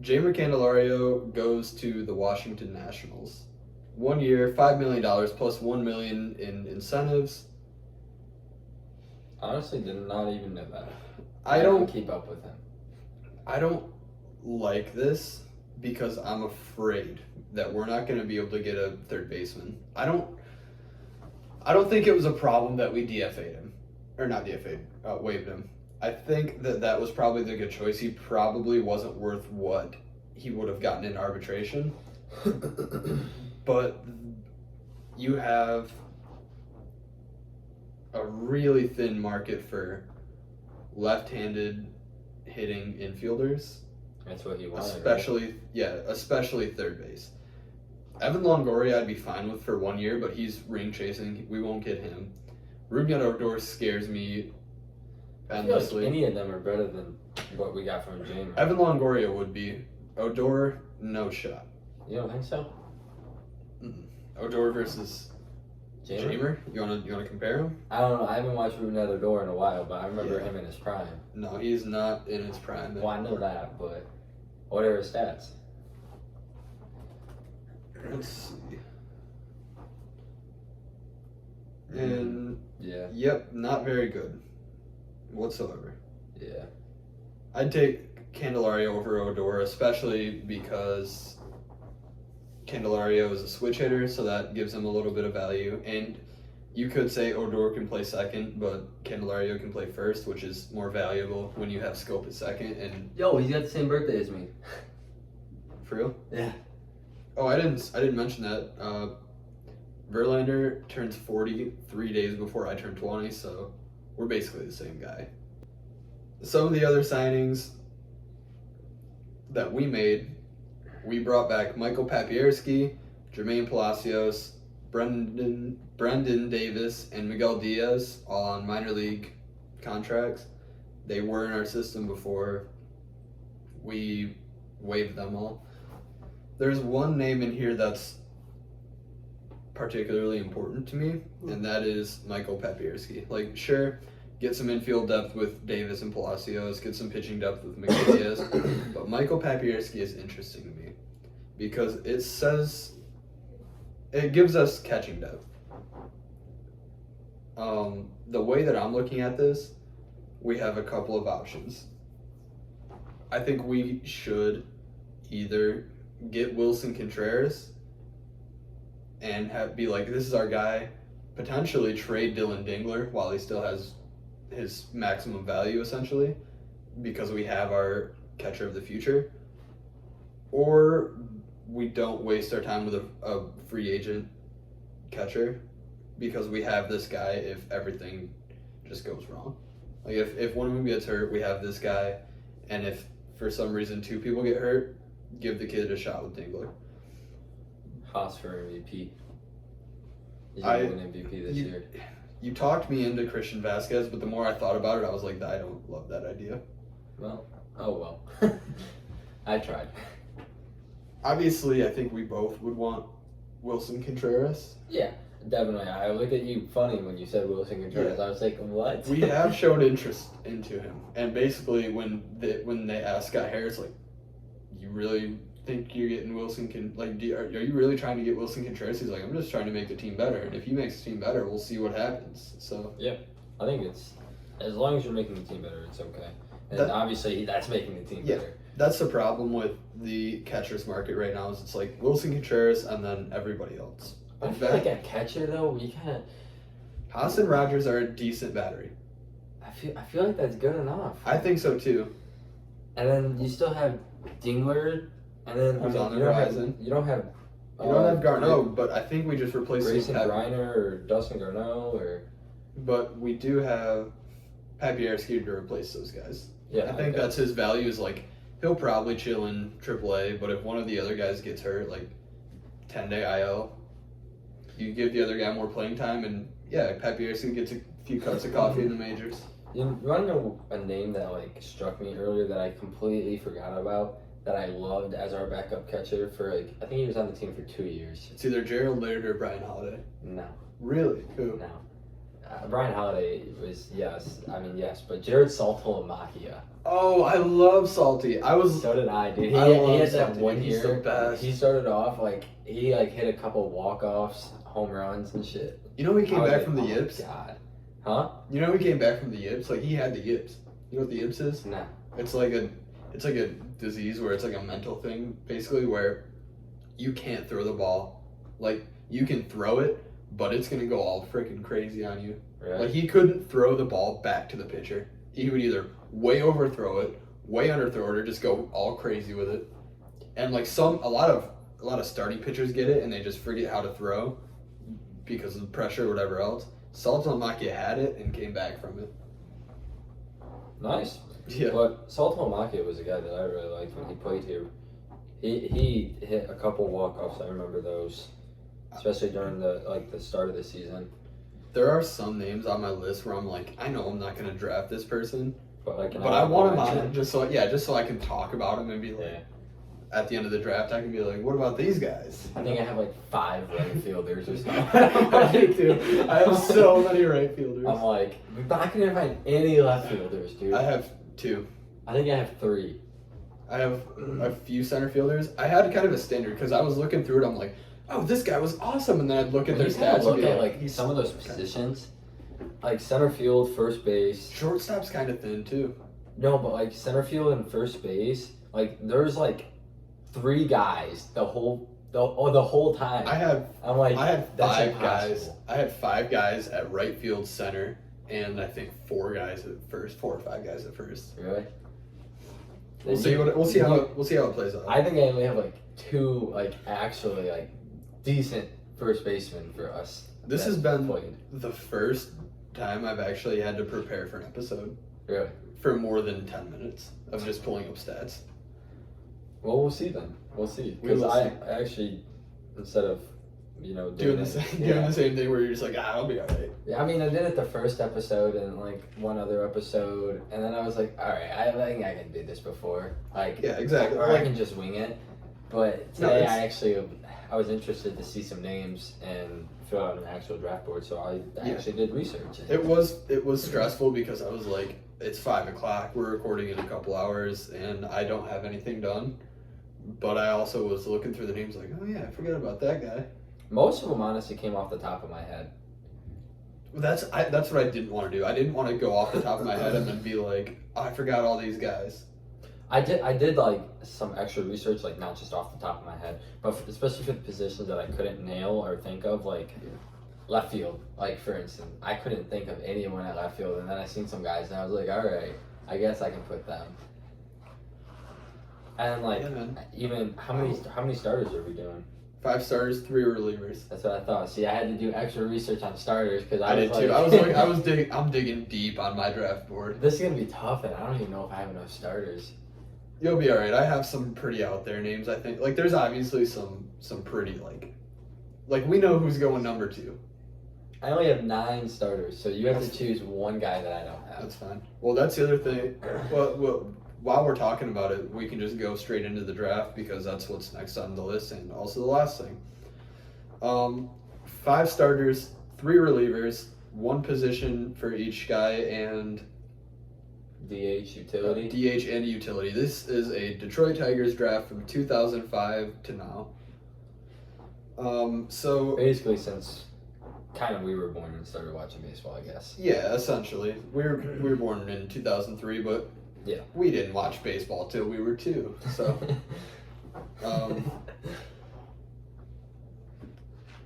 Jeimer Candelario goes to the Washington Nationals. 1 year, $5 million plus $1 million in incentives. Honestly, did not even know that. I don't keep up with him. I don't like this because I'm afraid that we're not going to be able to get a third baseman. I don't think it was a problem that we DFA'd him. Or not DFA'd, waived him. I think that was probably the good choice. He probably wasn't worth what he would have gotten in arbitration. But you have a really thin market for left-handed hitting infielders. That's what he wanted. Especially third base. Evan Longoria I'd be fine with for 1 year, but he's ring chasing. We won't get him. Ruben Odor scares me endlessly. I feel like any of them are better than what we got from Jeimer. Evan Longoria would be. Odor, no shot. You don't think so? Odor versus Jeimer? You wanna compare him? I don't know. I haven't watched Ruben Odor in a while, but I remember him in his prime. No, he's not in his prime. Well, I know that, but what are his stats? Let's see. And yep, not very good whatsoever. Yeah. I'd take Candelario over Odor, especially because Candelario is a switch hitter, so that gives him a little bit of value. And you could say Odor can play second, but Candelario can play first, which is more valuable when you have Scope at second. And Yo, he's got the same birthday as me. for real? Yeah. Oh, I didn't mention that. Verlander turns 40 3 days before I turn 20, so we're basically the same guy. Some of the other signings that we made, we brought back Michael Papierski, Jermaine Palacios, Brendan Davis, and Miguel Diaz, all on minor league contracts. They were in our system before we waived them all. There's one name in here that's particularly important to me, and that is Michael Papierski. Like, sure, get some infield depth with Davis and Palacios, get some pitching depth with Miguel Diaz, but Michael Papierski is interesting to me because it gives us catching depth. The way that I'm looking at this, we have a couple of options. I think we should either get Wilson Contreras and be like, this is our guy, potentially trade Dylan Dingler while he still has his maximum value, essentially, because we have our catcher of the future. Or we don't waste our time with a free agent catcher because we have this guy if everything just goes wrong. Like if one of them gets hurt, we have this guy, and if for some reason two people get hurt, give the kid a shot with Dingler. Haas for MVP. He's I- going to win MVP this year. You talked me into Christian Vasquez, but the more I thought about it, I was like, I don't love that idea. Well, oh well. I tried. Obviously, I think we both would want Wilson Contreras. Yeah, definitely. I looked at you funny when you said Wilson Contreras. I was like, what? We have shown interest into him, and basically, when they asked Scott Harris, like, you really think you're getting Wilson? Are you really trying to get Wilson Contreras? He's like, I'm just trying to make the team better, and if he makes the team better, we'll see what happens. So I think it's as long as you're making the team better, it's okay. And obviously, that's making the team better. That's the problem with the catchers market right now. Is it's like Wilson Contreras and then everybody else. I feel like at catcher though, we kind of Haas and Rogers are a decent battery. I feel like that's good enough. I think so too. And then you still have Dingler, and then Who's on the horizon. You don't have Garneau, but I think we just replaced Grayson him with Griner or Dustin Garneau or. But we do have Pat Bierski to replace those guys. Yeah, I think that's his value. Is like he'll probably chill in AAA, but if one of the other guys gets hurt, like 10-day IL, you give the other guy more playing time, and Pat Bierski gets a few cups of coffee in the majors. You want to know a name that like struck me earlier that I completely forgot about that I loved as our backup catcher for like I think he was on the team for 2 years. It's either Gerald Laird or Brian Holiday. No. Really? Who? No. Brian Holiday was yes, but Jared Saltalamacchia. Oh, I love Salty. So did I, dude. He love had that Salty. 1 He's year. the best. He started off he hit a couple walk-offs, home runs and shit. You know he came back from the oh yips? God. Huh? You know he came back from the yips? Like he had the yips. You know what the yips is? No. It's like a disease where it's like a mental thing, basically, where you can't throw the ball. Like you can throw it, but it's gonna go all freaking crazy on you. Really? Like he couldn't throw the ball back to the pitcher. He would either way overthrow it, way underthrow it, or just go all crazy with it. And like a lot of starting pitchers get it and they just forget how to throw because of the pressure or whatever else. Saltalamacchia had it and came back from it. Nice. Yeah. But Saltalamacchia was a guy that I really liked when he played here. He hit a couple walk-offs. I remember those, especially during the start of the season. There are some names on my list where I'm like, I know I'm not gonna draft this person, but I want him on it just so I can talk about him and be like, Yeah. at the end of the draft, I can be like, what about these guys? I think I have 5 right fielders or something. I do too. I have so many right fielders. I'm like, but I couldn't find any left fielders, dude. I have 2. I think I have 3. I have a few center fielders. I had kind of a standard because I was looking through it. I'm like, oh, this guy was awesome, and then I'd look at their stats. Look and be at some of those positions, like center field, first base. Shortstop's kind of thin too. No, but center field and first base, there's 3 guys the whole time. I had that's 5 impossible. guys. I had 5 guys at right field, center, and I think 4 guys at first. 4 or 5 guys at first. Really? We'll see how it plays out. I think I only have 2 actually decent first basemen for us. This has been the first time I've actually had to prepare for an episode. Really? For more than 10 minutes of just pulling up stats. Well, we'll see then. We'll see. Because I actually, instead of, doing the same thing where you're just like, I'll be alright. Yeah, I mean, I did it the first episode and one other episode, and then I was like, alright, I think I can do this before. Yeah, exactly. Or I can just wing it. But today I was interested to see some names and fill out an actual draft board, so I actually did research. It was stressful because I was like, it's 5 o'clock, we're recording in a couple hours, and I don't have anything done. But I also was looking through the names like, oh yeah, I forgot about that guy. Most of them honestly came off the top of my head. That's what I didn't want to do. I didn't want to go off the top of my head and then be like, oh, I forgot all these guys. I did some extra research, not just off the top of my head, but especially for the positions that I couldn't nail or think of, left field. For instance, I couldn't think of anyone at left field, and then I seen some guys, and I was like, all right, I guess I can put them. And even how many starters are we doing? 5 starters, 3 relievers. That's what I thought. See, I had to do extra research on starters because I did too. I'm digging deep on my draft board. This is gonna be tough, and I don't even know if I have enough starters. You'll be all right. I have some pretty out there names. I think like there's obviously some pretty like we know who's going number 2. I only have 9 starters, so you have to choose one guy that I don't have. That's fine. Well, that's the other thing. Well, while we're talking about it, we can just go straight into the draft because that's what's next on the list, and also the last thing. 5 starters, 3 relievers, 1 position for each guy, and DH utility. DH and utility. This is a Detroit Tigers draft from 2005 to now. So basically since kind of we were born and started watching baseball, I guess. Yeah, essentially. We were born in 2003, but yeah, we didn't watch baseball till we were 2. So I'm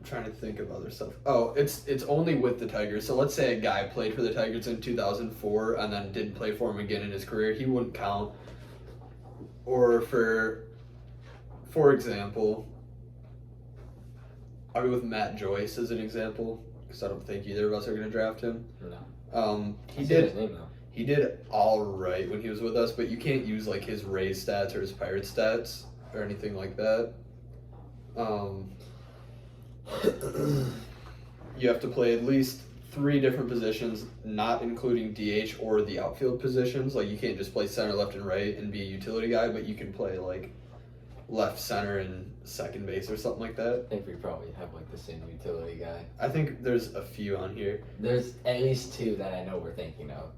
trying to think of other stuff. Oh, it's only with the Tigers. So let's say a guy played for the Tigers in 2004 and then didn't play for them again in his career, he wouldn't count. Or for example, I'll go with Matt Joyce as an example because I don't think either of us are going to draft him. No. He His did. name, though. He did all right when he was with us, but you can't use like his Rays stats or his Pirates stats or anything like that. You have to play at least 3 different positions, not including DH or the outfield positions. Like you can't just play center, left, and right and be a utility guy, but you can play like left, center, and second base or something like that. I think we probably have like the same utility guy. I think there's a few on here. There's at least 2 that I know we're thinking of.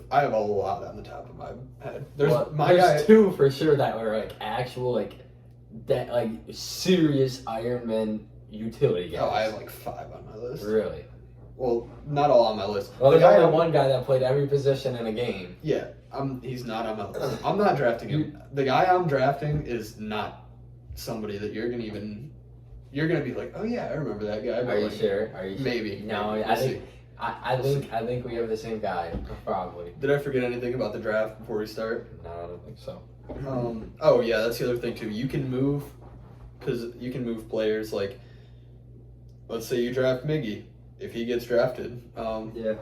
I have a lot on the top of my head. There's guy, 2 for sure that were like actual like serious Ironman utility guys. Oh, I have like 5 on my list. Really? Well, not all on my list. Well, there's only one guy that played every position in a game. Yeah, he's not on my list. I'm not drafting him. The guy I'm drafting is not somebody that you're gonna be like, oh yeah, I remember that guy. Are you sure? Are you sure? Maybe. No, maybe. I think we have the same guy, probably. Did I forget anything about the draft before we start? No, I don't think so. Oh yeah, that's the other thing too. You can move players. Like, let's say you draft Miggy. If he gets drafted, yeah,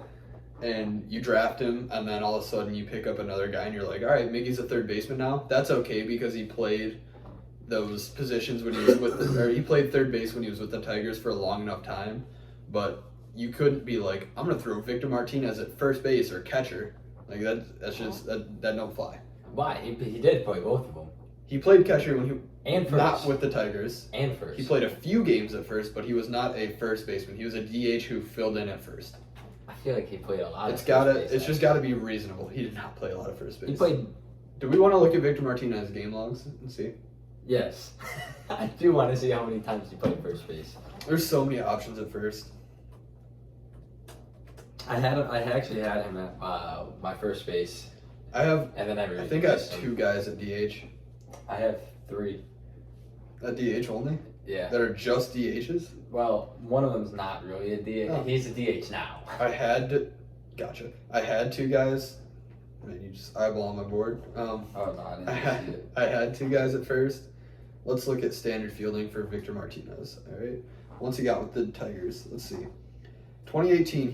and you draft him, and then all of a sudden you pick up another guy, and you're like, all right, Miggy's a third baseman now. That's okay because he played those positions when he was or he played third base when he was with the Tigers for a long enough time. But you couldn't be like, I'm gonna throw Victor Martinez at first base or catcher. Like that's just that don't fly. Why? He did play both of them. He played catcher when he and first. Not with the Tigers. And first. He played a few games at first, but he was not a first baseman. He was a DH who filled in at first. I feel like he played a lot. It's just gotta be reasonable. He did not play a lot of first base. He played. Do we want to look at Victor Martinez's game logs and see? Yes, I do want to see how many times he played first base. There's so many options at first. I actually had him at my first base. And then I think I have 2 guys at DH. I have 3. At DH only? Yeah. That are just DHs? Well, one of them's not really a DH. Oh. He's a DH now. Gotcha. I had 2 guys. Man, you just eyeball on my board. Oh no, I didn't see it. I had 2 guys at first. Let's look at standard fielding for Victor Martinez. All right. Once he got with the Tigers, let's see. 2018,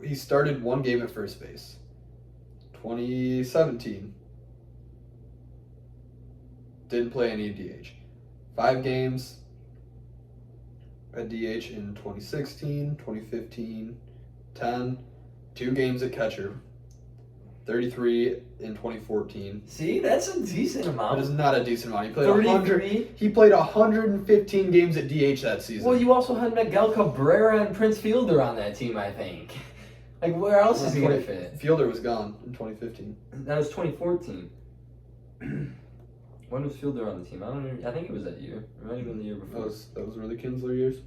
he started 1 game at first base. 2017, didn't play any DH. 5 games at DH in 2016, 2015, 10. 2 games at catcher. 33 in 2014. See, that's a decent amount. That is not a decent amount. He played 33. He played 115 games at DH that season. Well, you also had Miguel Cabrera and Prince Fielder on that team, I think. Like, where else is he going to fit? Fielder was gone in 2015. That was 2014. When was Fielder on the team? I think it was that year. It might have been the year before. That was really Kinsler years.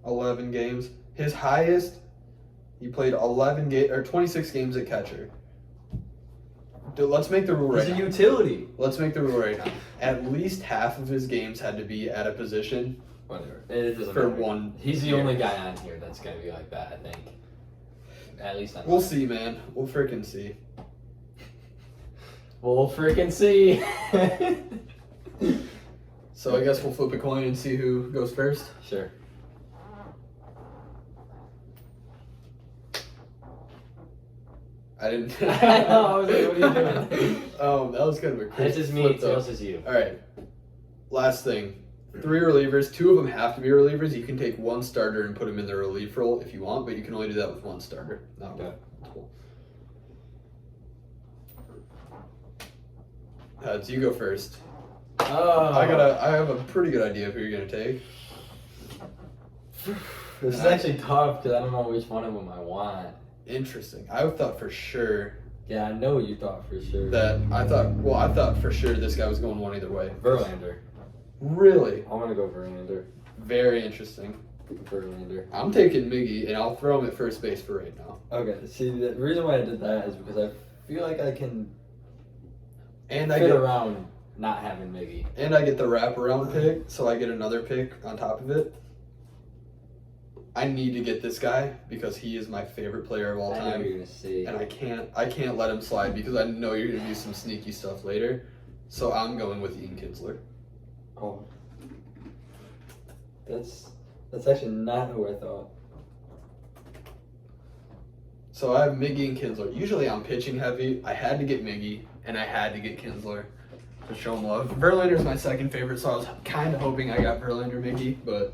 11 games. His highest, he played 26 games at catcher. Dude, let's make the rule right now. He's a utility. Let's make the rule right now. At least half of his games had to be at a position. Whatever. It doesn't for matter. 1 He's the year. only guy on here that's going to be like that, I think. At least on We'll see, man. We'll freaking see. We'll freaking see. So I guess we'll flip a coin and see who goes first. Sure. I didn't. I know, I was like, what are you doing? That was kind of a quick This is me, flip, though. tails is you. All right. Last thing. 3 relievers. 2 of them have to be relievers. You can take one starter and put him in the relief role if you want, but you can only do that with one starter. Not Okay. multiple. So you go first. Oh. I have a pretty good idea of who you're gonna take. This is actually tough because I don't know which one of them I want. Interesting. I thought for sure Yeah, I know you thought for sure. I thought for sure this guy was going one either way. Verlander. Really? I want to go Verlander. Very interesting. Verlander. I'm taking Miggy, and I'll throw him at first base for right now. Okay, see, the reason why I did that is because I feel like I can And fit around not having Miggy. And I get the wraparound pick, so I get another pick on top of it. I need to get this guy because he is my favorite player of all I know time. you're gonna see. And I can't let him slide because I know you're gonna do some sneaky stuff later. So I'm going with Ian Kinsler. Oh, that's actually not who I thought. So I have Miggy and Kinsler. Usually I'm pitching heavy. I had to get Miggy and I had to get Kinsler to show him love. Verlander's my second favorite, so I was kind of hoping I got Verlander Miggy, but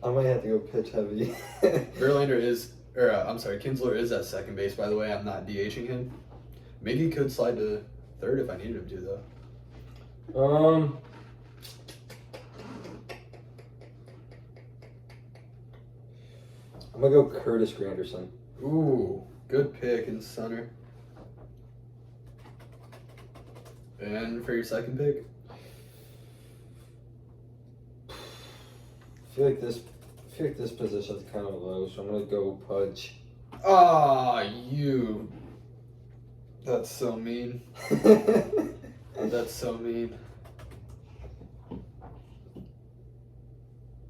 I might have to go pitch heavy. Kinsler is at second base, by the way. I'm not DHing him. Miggy could slide to third if I needed him to, though. I'm gonna go Curtis Granderson. Ooh, good pick in center. And for your second pick? I feel like this position's kind of low, so I'm gonna go Pudge. Ah, you. That's so mean. That's so mean.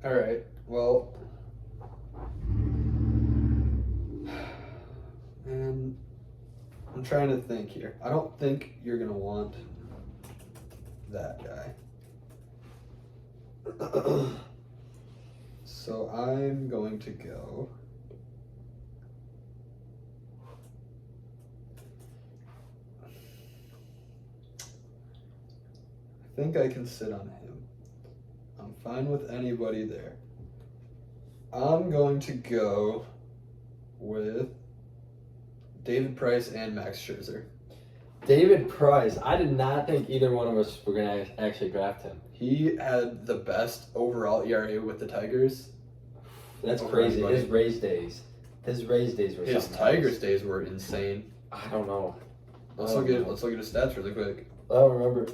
All right. Well, and I'm trying to think here. I don't think you're gonna want that guy. So I'm going to go. I think I can sit on him. I'm fine with anybody there. I'm going to go with David Price and Max Scherzer. David Price. I did not think either one of us were gonna actually draft him. He had the best overall ERA with the Tigers. That's Over crazy. anybody. His Rays days were His something Tigers else. days were insane. I don't know. Let's look at his stats really quick. I don't remember.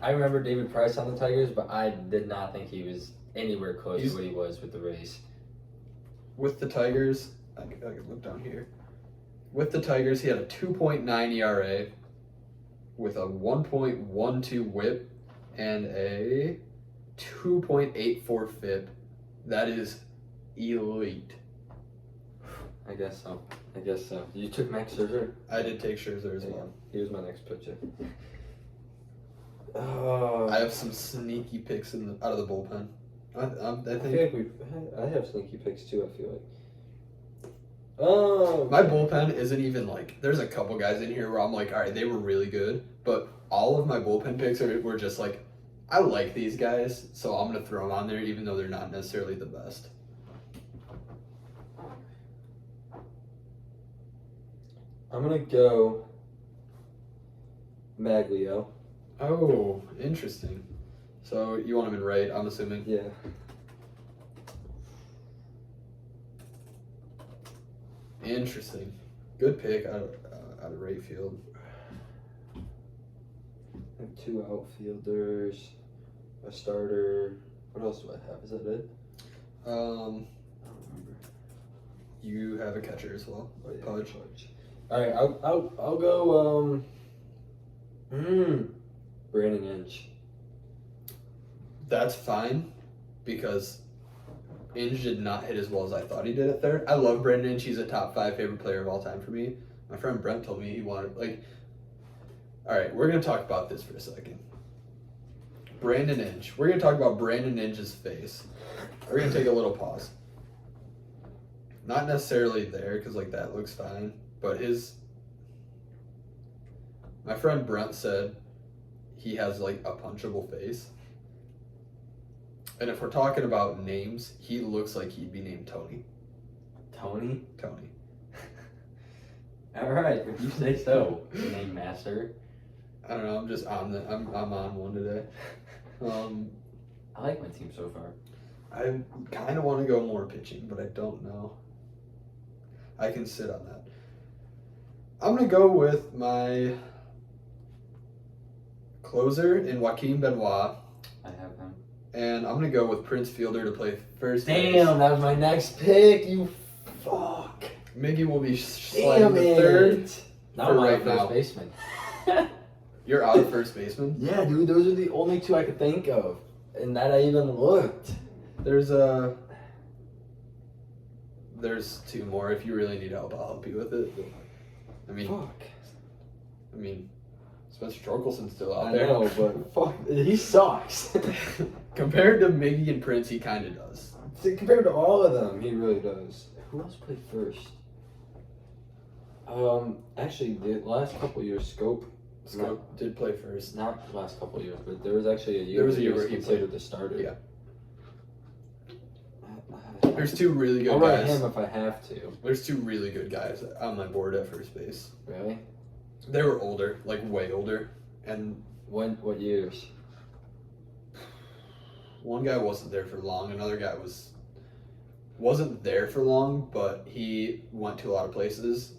I remember David Price on the Tigers, but I did not think he was anywhere close to what he was with the Rays. With the Tigers, I could look down here. With the Tigers, he had a 2.9 ERA with a 1.12 WHIP and a 2.84 FIP. That is elite. I guess so. You took Max Scherzer? I did take Scherzer as Yeah, well. he was my next pitcher. I have some sneaky picks out of the bullpen. I I think feel like I have sneaky picks too. I feel like. Oh, my bullpen isn't even like. There's a couple guys in here where I'm like, all right, they were really good, but all of my bullpen picks were just like, I like these guys, so I'm gonna throw them on there, even though they're not necessarily the best. I'm gonna go Maglio. Oh, interesting. So you want him in right? I'm assuming. Yeah. Interesting. Good pick out of right field. I have 2 outfielders, a starter. What else do I have? Is that it? I don't remember. You have a catcher as well. Oh, yeah, Pudge. All right, I'll go. Brandon Inch. That's fine, because Inge did not hit as well as I thought he did at third. I love Brandon Inge. He's a top 5 favorite player of all time for me. My friend Brent told me he wanted, like... All right, we're going to talk about this for a second. Brandon Inge. We're going to talk about Brandon Inge's face. We're going to take a little pause. Not necessarily there, because, like, that looks fine. But my friend Brent said he has, like, a punchable face. And if we're talking about names, he looks like he'd be named Tony. Tony? Tony. All right, if you say so, name master. I don't know. I'm just on I'm on one today. I like my team so far. I kind of want to go more pitching, but I don't know. I can sit on that. I'm gonna go with my closer in Joaquin Benoit. I have him. And I'm going to go with Prince Fielder to play first base. Damn, that was my next pick, you fuck. Miggy will be sliding the third. Now I'm right first baseman. You're out of first baseman? Yeah, dude, those are the only two I could think of. And that I even looked. There's two more. If you really need help, I'll help you with it. I mean, Spencer Torkelson's still out there. I know, but fuck, he sucks. Compared to Miggy and Prince, he kind of does. Compared to all of them, he really does. Who else played first? Actually, the last couple years, Scope did play first. Not the last couple years, but there was actually a year. There was a year where where he he considered played the starter. Yeah. There's two really good I'll write guys. him if I have to. There's two really good guys on my board at first base. Really? They were older, like way older, and what years? one guy wasn't there for long. Another guy wasn't there for long, but he went to a lot of places.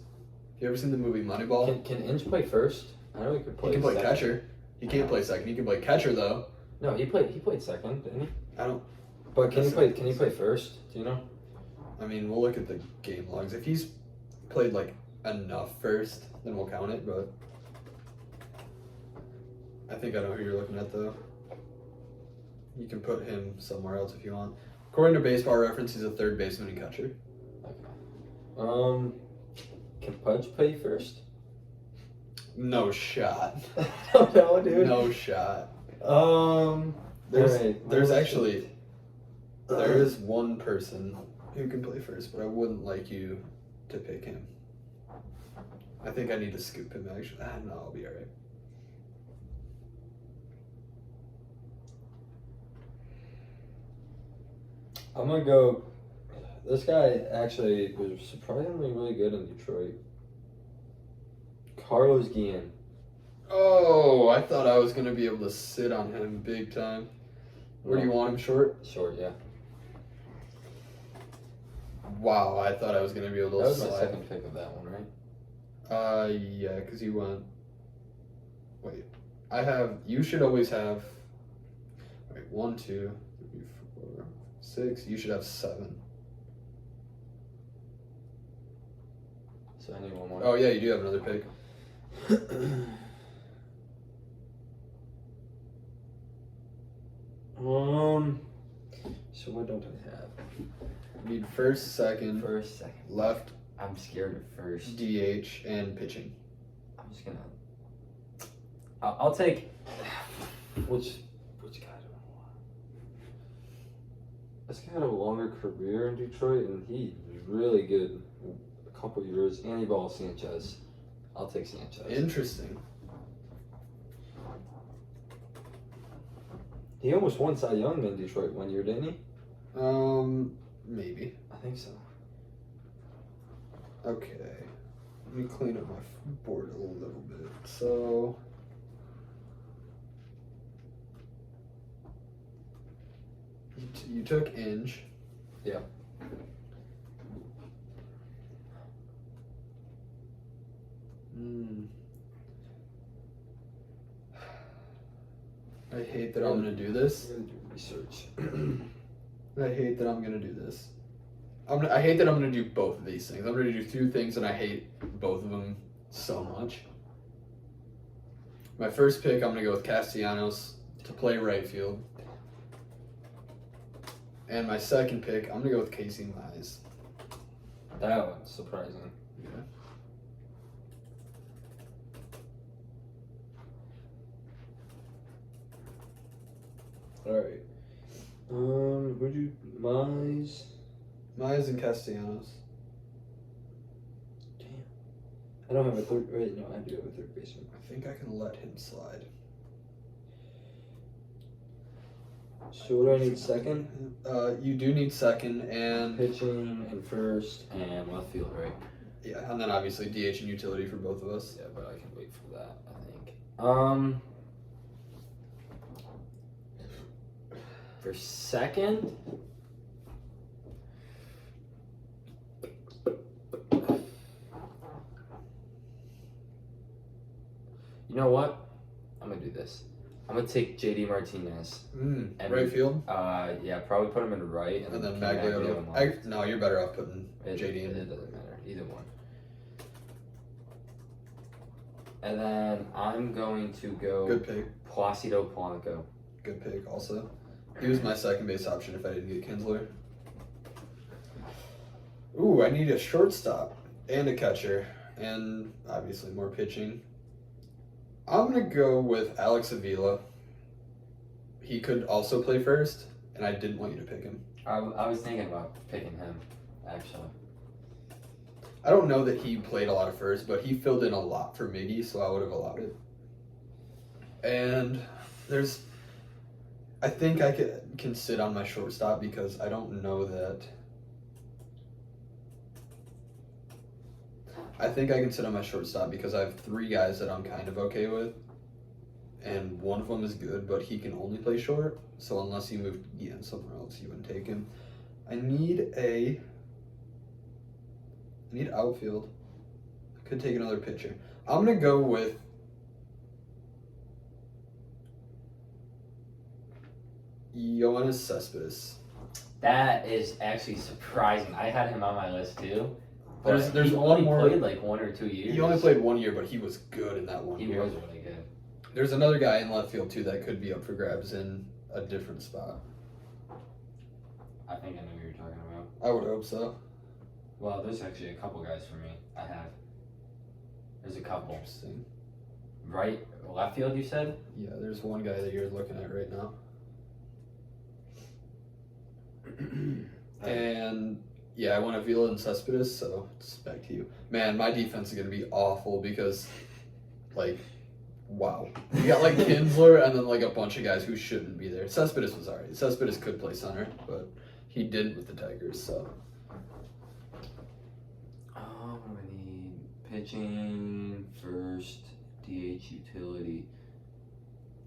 You ever seen the movie Moneyball? Can Inge play first? I know he could play. He can play second. catcher. He can't play second. He can play catcher though. No, he played second, didn't he? I don't. But can he play first? Do you know? I mean, we'll look at the game logs. If he's played like enough first, then we'll count it. But I think I know who you're looking at though. You can put him somewhere else if you want. According to Baseball Reference, he's a third baseman and catcher. Okay. Can Pudge play first? No shot. No, dude. No shot. There's actually there is one person who can play first, but I wouldn't like you to pick him. I think I need to scoop him actually. No, I'll be alright. I'm gonna go. This guy actually was surprisingly really good in Detroit. Carlos Guillen. Oh, I thought I was gonna be able to sit on him big time. Where do you want him, short? Short, yeah. Wow, I thought I was gonna be able to That was slide. my second pick of that one, right? Yeah, because you went. Wait, you should always have. Wait, 1, 2, 3, 4, 6. You should have 7. So I need one more. Oh yeah, you do have another pick. So what don't I have? You need first, second, left, I'm scared of first. DH, and pitching. I'm just gonna. I'll take. Which guy do I want? This guy had a longer career in Detroit, and he was really good a couple years. Anibal Sanchez. I'll take Sanchez. Interesting. He almost won Cy Young in Detroit one year, didn't he? Maybe. I think so. Okay. Let me clean up my board a little bit. So. You took Inge. Yeah. I hate that I'm gonna do this. I'm gonna do research. I hate that I'm gonna do this. I hate that I'm gonna do both of these things. I'm gonna do 2 things and I hate both of them so much. My first pick, I'm gonna go with Castellanos to play right field. And my second pick, I'm gonna go with Casey Mize. That one's surprising. Yeah. All right. Where'd you Mize? Mize and Castellanos. Damn. I don't have a third. Wait, no, I do have a third baseman. I think I can let him slide. So what do I need? Second? You do need second and Pitching and first and left field, right? yeah, and then obviously DH and utility for both of us. Yeah, but I can wait for that, I think. For second, you know what? I'm gonna do this. I'm gonna take JD Martinez. And And- field. Yeah, probably put him in right, And then Maglio Maglio. No, you're better off putting JD in. It doesn't matter, either one. And then I'm going to go Good pick. Placido Polanco. Good pick also. He was my second base option if I didn't get Kinsler. Ooh, I need a shortstop and a catcher and obviously more pitching. I'm going to go with Alex Avila. He could also play first, and I didn't want you to pick him. I was thinking about picking him, actually. I don't know that he played a lot of first, but he filled in a lot for Miggy, so I would have allowed it. And I think I can sit on my shortstop because I don't know that. I think I can sit on my shortstop because I have 3 guys that I'm kind of okay with. And one of them is good, but he can only play short. So unless you move Ian somewhere else, you wouldn't take him. I need outfield. I could take another pitcher. I'm going to go with Yoenis Cespedes. That is actually surprising. I had him on my list too. There's he one only more. played like 1 or 2 years. He only played 1 year, but he was good in that 1 He year. was really good. There's another guy in left field too that could be up for grabs in a different spot. I think I know who you're talking about. I would hope so. Well, there's actually a couple guys for me. There's a couple. Interesting. Right, left field, you said? Yeah, there's one guy that you're looking at right now. And yeah, I went Avila and Cespedes, so it's back to you. Man, my defense is gonna be awful because, like, wow, you got like Kinsler and then like a bunch of guys who shouldn't be there. Cespedes was alright. Cespedes could play center, but he didn't with the Tigers. So What do I need? Pitching, first, DH, utility.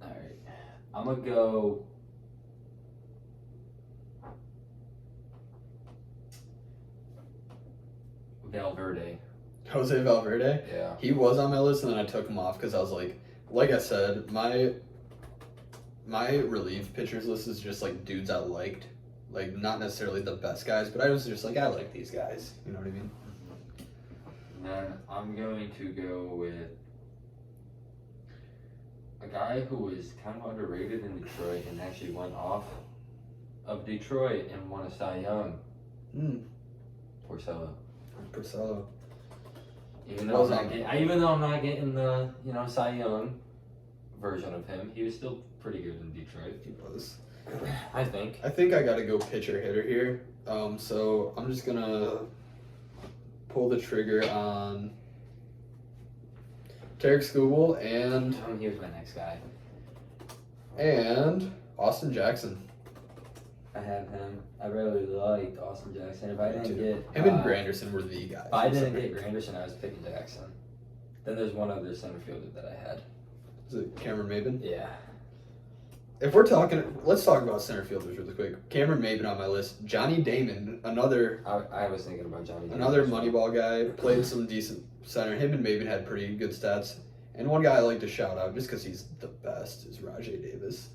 Alright. I'm gonna go. Valverde. Jose Valverde, Yeah. he was on my list, and then I took him off because I was like I said, my relief pitchers list is just like dudes I liked, like not necessarily the best guys, but I was just like I like these guys. You know what I mean? And then I'm going to go with a guy who was kind of underrated in Detroit and actually went off of Detroit and won a Cy Young. Porcello. Porcello. Even though I'm not getting the Cy Young version of him, he was still pretty good in Detroit. He was. I think. I think I gotta go pitcher hitter here. So I'm just gonna pull the trigger on Tarek Skubal and Here's my next guy. Austin Jackson. I have him. I really liked Austin Jackson. If I didn't get Him and Granderson were the guys. If I didn't get Granderson, I was picking Jackson. Then there's one other center fielder that I had. Is it Cameron Maben? Yeah. If we're talking, let's talk about center fielders really quick. Cameron Maben on my list. Johnny Damon, another I was thinking about Johnny. another Moneyball guy, played some decent center. Him and Maben had pretty good stats. And one guy I like to shout out, just because he's the best, is Rajay Davis.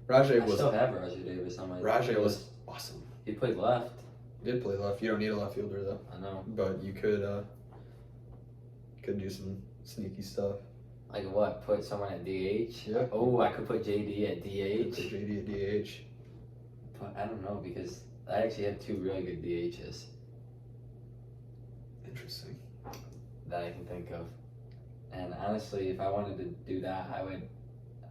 I still have Rajay Davis on my Rajay list. was awesome. He played left. He did play left. You don't need a left fielder though. I know. But you could do some sneaky stuff. Like what? Put someone at DH? Yeah. Oh, I could put JD at DH. Put JD at DH. But I don't know because I actually had 2 really good DHs Interesting. that I can think of. And honestly, if I wanted to do that,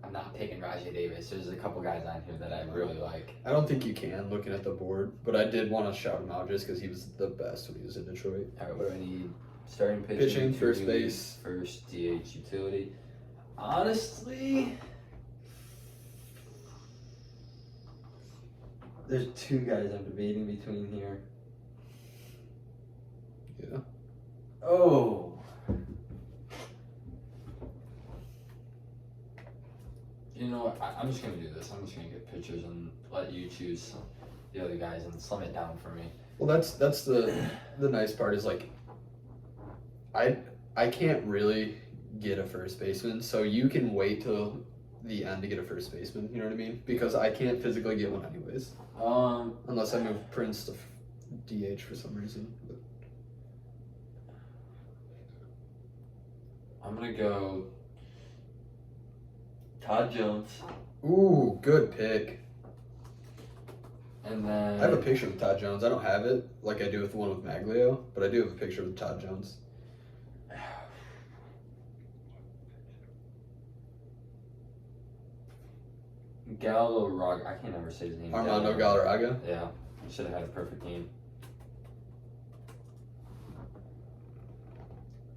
I'm not picking Rajay Davis. There's a couple guys on here that I really like. I don't think you can looking at the board, but I did want to shout him out just because he was the best when he was in Detroit. All right, what do I need? Starting Pitching, first base. First DH utility. Honestly, there's two guys I'm debating between here. Yeah. Oh. You know what? I'm just going to do this. I'm just going to get pictures and let you choose the other guys and slim it down for me. Well, that's the nice part is like I can't really get a first baseman, so you can wait till the end to get a first baseman. You know what I mean? Because I can't physically get one anyways. Unless I move Prince to DH for some reason. But. I'm gonna go Todd Jones. Ooh, good pick. And then I have a picture of Todd Jones. I don't have it like I do with the one with Maglio, but I do have a picture of Todd Jones. Galarraga. I can't ever say his name. Armando Galarraga. Yeah, he should have had a perfect game.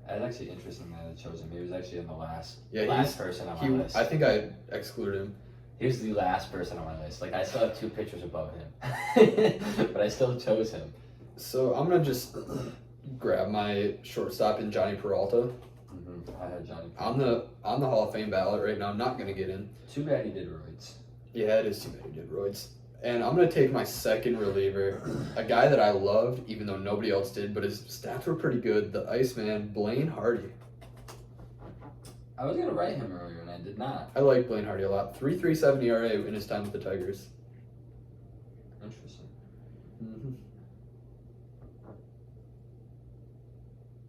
It's actually interesting that it chose him. He was actually in the last person on my list. I think I excluded him. He was the last person on my list. Like, I still have 2 pictures above him. But I still chose him. So I'm going to just grab my shortstop in Johnny Peralta. I had Johnny Peralta. On the Hall of Fame ballot right now. I'm not going to get in. Too bad he did roids. Yeah, it is too bad he did roids. And I'm going to take my second reliever, a guy that I loved, even though nobody else did, but his stats were pretty good, the Iceman, Blaine Hardy. I was going to write him earlier, and I did not. I like Blaine Hardy a lot. 3.37 ERA in his time with the Tigers. Interesting.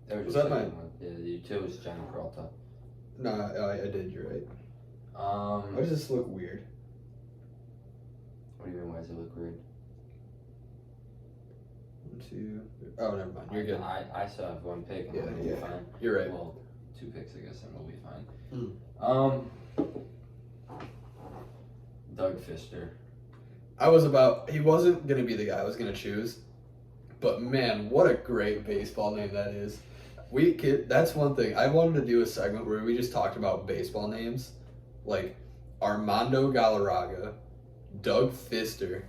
Was that my... Yeah, you chose Johnny Peralta. No, I did, you're right. Why does this look weird? What do you mean, why does it look weird? 1, 2... Oh, never mind, you're good. I still have 1 pick, and we'll be fine. You're right. Well, 2 picks, I guess, and we'll be fine. Doug Fister. He wasn't going to be the guy I was going to choose, but man, what a great baseball name that is. That's one thing. I wanted to do a segment where we just talked about baseball names, like Armando Galarraga, Doug Fister.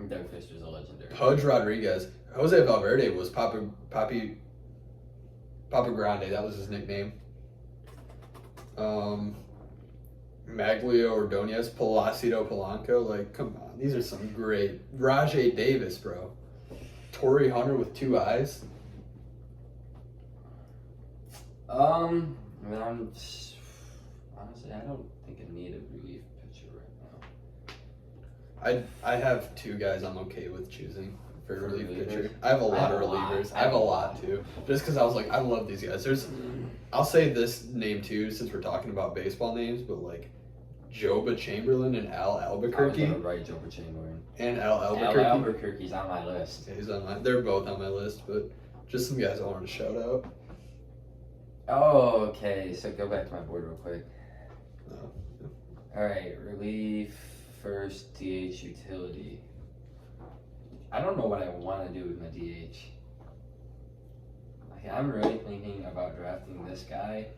Doug Fister's a legendary. Pudge Rodriguez. Jose Valverde was Papa Grande. That was his nickname. Maglio Ordonez, Palacido Polanco. Like, come on. These are some great. Rajay Davis, bro. Torrey Hunter with 2 eyes. Honestly, I don't think I need a relief pitcher right now. I have 2 guys I'm okay with choosing for a relief relievers? pitcher. I have a lot of relievers. I have a lot too. Just because I was like, I love these guys. I'll say this name too, since we're talking about baseball names, but like Joba Chamberlain and Al Albuquerque. I was gonna write Joba Chamberlain. And Al Albuquerque. Al Albuquerque's on my list. Yeah, they're both on my list, but just some guys I wanted to shout out. Oh, okay. So go back to my board real quick. Yeah. All right, relief, first DH utility. I don't know what I want to do with my DH. Like, I'm really thinking about drafting this guy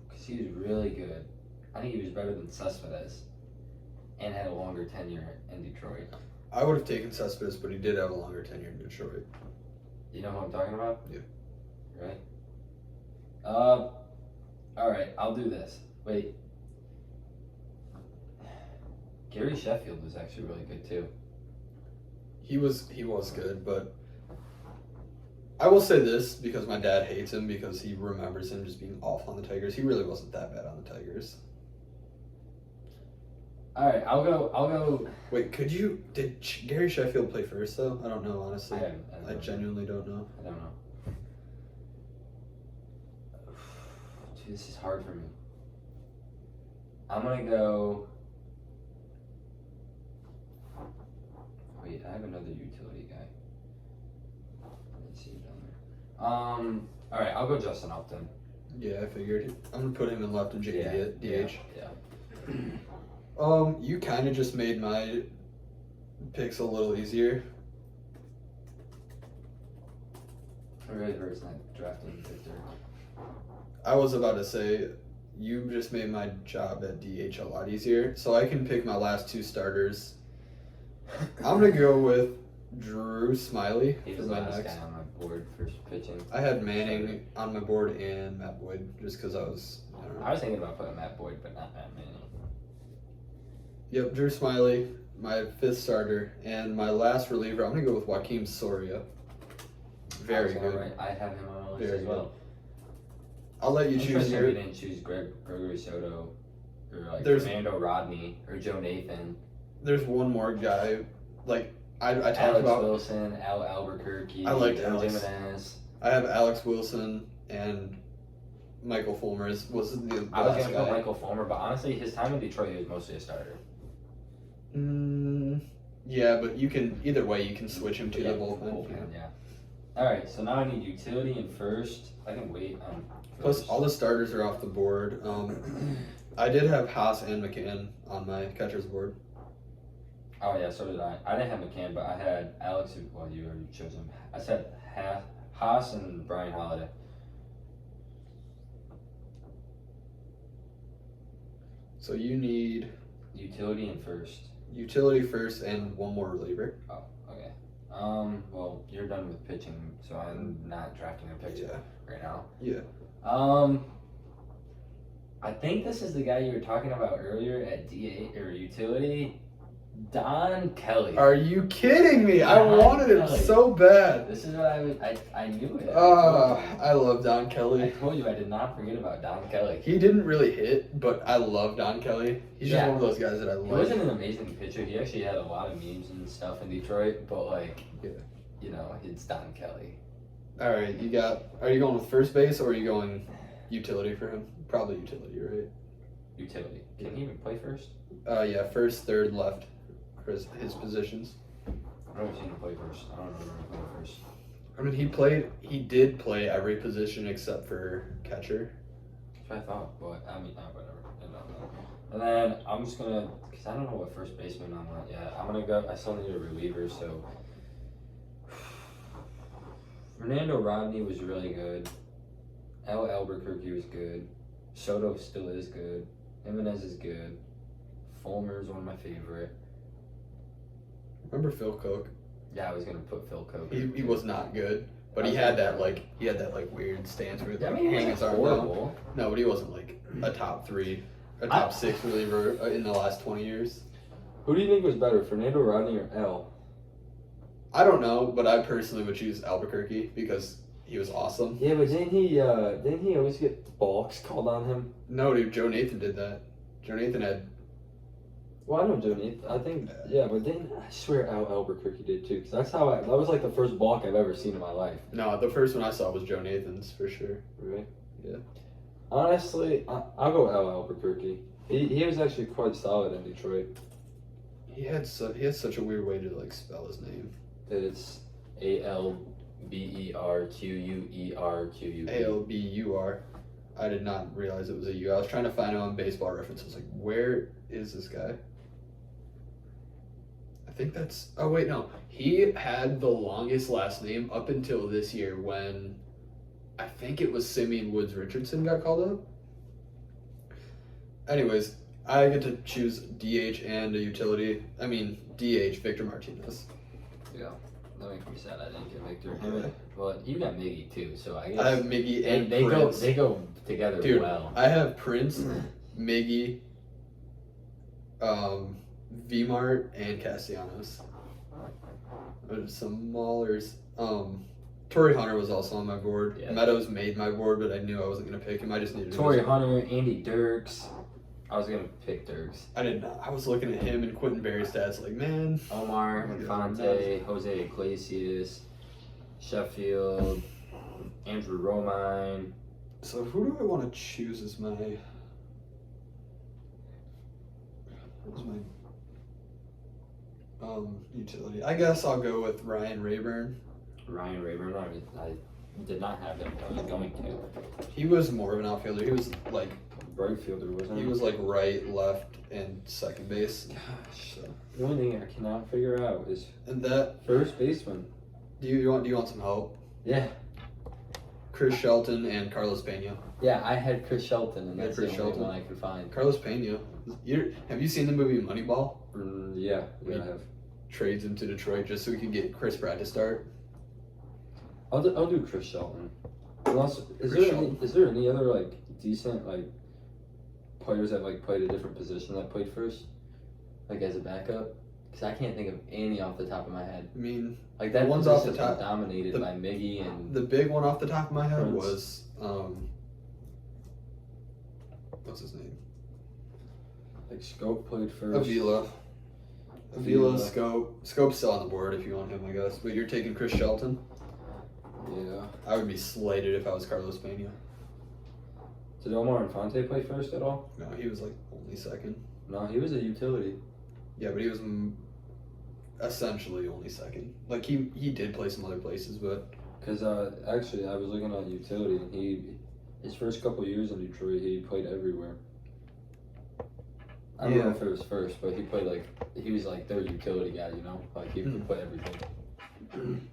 because he was really good. I think he was better than Cespedes and had a longer tenure in Detroit. I would have taken Cespedes, but he did have a longer tenure in Detroit. You know who I'm talking about? Yeah. Right? Alright, I'll do this. Wait. Gary Sheffield was actually really good too. He was good, but I will say this because my dad hates him because he remembers him just being awful on the Tigers. He really wasn't that bad on the Tigers. Alright, I'll go. Wait, did Gary Sheffield play first though? I don't know, honestly. I genuinely don't know. I don't know. Dude, this is hard for me. I'm gonna go. Wait, I have another utility guy. Let's see down there. Alright, I'll go Justin Upton. Yeah, I figured. I'm gonna put him in left and JD at DH. Yeah. You kind of just made my picks a little easier. It really hurts not drafting Victor. I was about to say, you just made my job at DH a lot easier, so I can pick my last two starters. I'm gonna go with Drew Smiley He for was my the last next. guy on my board for pitching. I had Manning on my board and Matt Boyd just because I was. I don't know. I was thinking about putting Matt Boyd, but not Matt Manning. Yep, Drew Smiley, my fifth starter, and my last reliever. I'm gonna go with Joaquin Soria. Very good. Right. I have him on my list Very as well. I'll let you choose Interesting your. we didn't choose Gregory Soto or like There's- Fernando Rodney or Joe Nathan. There's one more guy, like I talked Alex about. Wilson, Al Albuquerque, I liked Joe Alex. Jimenez. I have Alex Wilson and Michael Fulmer was the I was last gonna put guy. Michael Fulmer, but honestly, his time in Detroit he was mostly a starter. Yeah, but you can either way you can switch him to the bullpen. Yeah. All right, so now I need utility in first. I can wait on. Plus, first. all the starters are off the board. I did have Haas and McCann on my catcher's board. Oh yeah, so did I. I didn't have McCann, but I had Alex. Well, you already chose him. I said Haas and Brian Holiday. So you need Utility in first. utility first and one more reliever. Oh, okay. Well, you're done with pitching, so I'm not drafting a pitcher right now. Yeah. I think this is the guy you were talking about earlier at DA or utility, Don Kelly. Are you kidding me? I Don wanted him Kelly. so bad. This is what I knew it. I love Don I Kelly. told you I did not forget about Don Kelly. He didn't really hit, but I love Don Kelly. He's just Yeah. one of those guys that I He like. wasn't an amazing pitcher. He actually had a lot of memes and stuff in Detroit, but Yeah. It's Don Kelly. All right, are you going with first base or are you going utility for him? Probably utility, right? Utility. Can he even play first? Yeah, first, third, left for his positions. I've never seen him play first. I don't remember him playing first. I mean, he did play every position except for catcher. That's what I thought, but I mean, whatever. I don't know. And then I'm just gonna, cause I don't know what first baseman I'm on yet. I'm gonna go. I still need a reliever, so Fernando Rodney was really good. Al Albuquerque was good. Soto still is good. Jimenez is good. Fulmer is one of my favorite. Remember Phil Cook? Yeah, I was gonna put Phil Coke. He was not good, but he had that like weird stance where he I like mean, hang he his wasn't arm down. horrible. No, but he wasn't like a top 6 reliever in the last 20 years. Who do you think was better, Fernando Rodney or Al? I don't know, but I personally would choose Albuquerque because he was awesome. Yeah, but didn't he always get balks called on him? No, dude, Joe Nathan did that. Joe Nathan had. Well, I know Joe Nathan. I think, yeah, but then I swear Al Albuquerque did too, because that was like the first balk I've ever seen in my life. No, the first one I saw was Joe Nathan's for sure. Really? Yeah. Honestly, I'll go Al Albuquerque. He was actually quite solid in Detroit. He had such a weird way to like spell his name. It's ALBERQUERQUE. ALBUR. I did not realize it was a U. I was trying to find it on Baseball Reference. I was like, where is this guy? I think that's. Oh wait, no. He had the longest last name up until this year when I think it was Simeon Woods Richardson got called up. Anyways, I get to choose DH and a utility. I mean DH Victor Martinez. Yeah, that makes me sad I didn't get Victor. Well, you got Miggy too, so I guess I have Miggy and they Prince. they go together Dude, well. I have Prince, Miggy, V-Mart, and Castellanos. There's some maulers. Torrey Hunter was also on my board. Yeah. Meadows made my board, but I knew I wasn't gonna pick him. I just needed Torrey him. Hunter, Andy Dirks. I was gonna pick Dirks. I did not. I was looking at him and Quentin Berry's stats, like, man. Omar, Infante, Jose Iglesias, Sheffield, Andrew Romine. So who do I want to choose as my? Utility. I guess I'll go with Ryan Rayburn. Ryan Rayburn. I did not have him. I was going to. He was more of an outfielder. He was like Right fielder, wasn't he was like right, left, and second base. Gosh. So The only thing I cannot figure out is and that first baseman. do you want some help? Yeah. Chris Shelton and Carlos Pena. Yeah, I had Chris Shelton, and You had that's Chris the Shelton? only one I could find. Carlos Pena. Have you seen the movie Moneyball? Yeah, I have. Trades him to Detroit just so we can get Chris Pratt to start. I'll do Chris Shelton. Unless, is Chris there Shelton. is there any other like decent like players that like played a different position that played first, like as a backup? Because I can't think of any off the top of my head. I mean, Like that ones off the position's top- been dominated by Miggy and the big one off the top of my head Prince. was what's his name? like Scope played first. Avila, Scope. Scope's still on the board if you want him, I guess. But you're taking Chris Shelton. Yeah. I would be slated if I was Carlos Pena. Did Omar Infante play first at all? No, he was like only second. No, he was a utility. Yeah, but he was essentially only second. Like he did play some other places, but Because actually, I was looking at utility, and his first couple years in Detroit, he played everywhere. I don't know if it was first, but he was like their utility guy, you know, like he could play everything.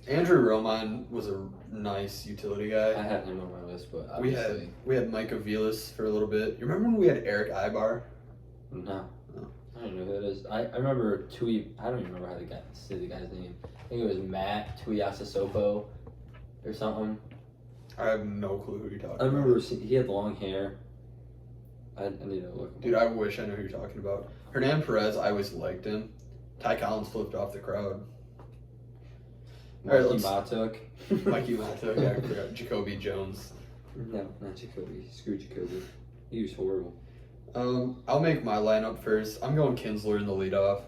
Andrew Romine was a nice utility guy. I had him on my list, but We obviously had Mike Avilas for a little bit. You remember when we had Eric Ibar? no. No. I don't know who that is. I remember Tui. I don't even remember how say the guy's name. I think it was Matt Tuiasosopo or something. I have no clue who you're talking I about. remember he had long hair. I need to look. Dude, I wish I knew who you're talking about. Hernan Perez, I always liked him. Ty Collins flipped off the crowd. All right, Mikey let's- Matuk. Mikey Mato, yeah, I forgot. Jacoby Jones. No, not Jacoby. Screw Jacoby. He was horrible. I'll make my lineup first. I'm going Kinsler in the leadoff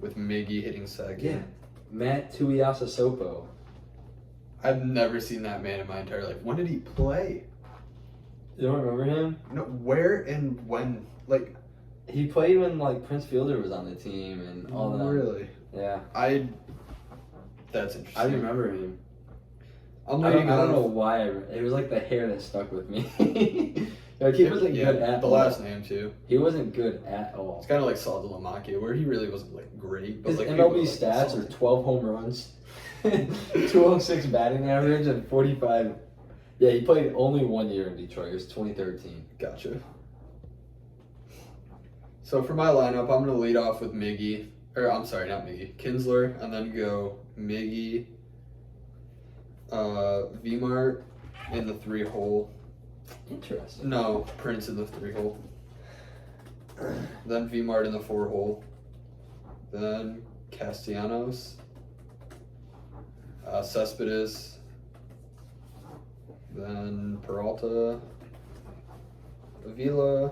with Miggy hitting second. Yeah. Matt Tuiasosopo. I've never seen that man in my entire life. When did he play? You don't remember him? No, where and when? Like, He played when like Prince Fielder was on the team and all that. really? Yeah. That's interesting. I remember him. I'm I leading don't know off. why. It was like the hair that stuck with me. Like he wasn't Yeah, good at the all. last name too. He wasn't good at all. It's kind of like Saul Delamakia, where he really wasn't like great. But His like MLB people were, like, stats are solid. 12 home runs, 206 batting average, and 45. Yeah, he played only 1 year in Detroit. It was 2013. Gotcha. So for my lineup, I'm gonna lead off with Miggy, or I'm sorry, not Miggy, Kinsler, and then go Miggy, Vmart in the 3-hole. Interesting. No, Prince in the 3-hole. Then Vmart in the 4-hole. Then Castellanos, Cespedes. Then Peralta, Avila,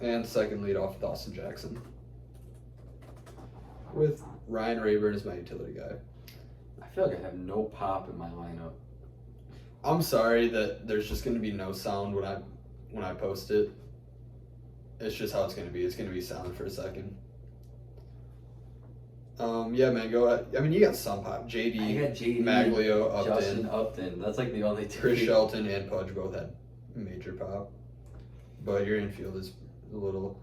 and second leadoff Dawson Jackson. With Ryan Rayburn as my utility guy. I feel like I have no pop in my lineup. I'm sorry that there's just going to be no sound when I post it. It's just how it's going to be. It's going to be silent for a second. Yeah, man, go ahead. I mean, you got some pop. I JD, got JD, Maglio, Justin Upton, Upton. That's like the only two. Chris Shelton, and Pudge both had major pop. But your infield is a little.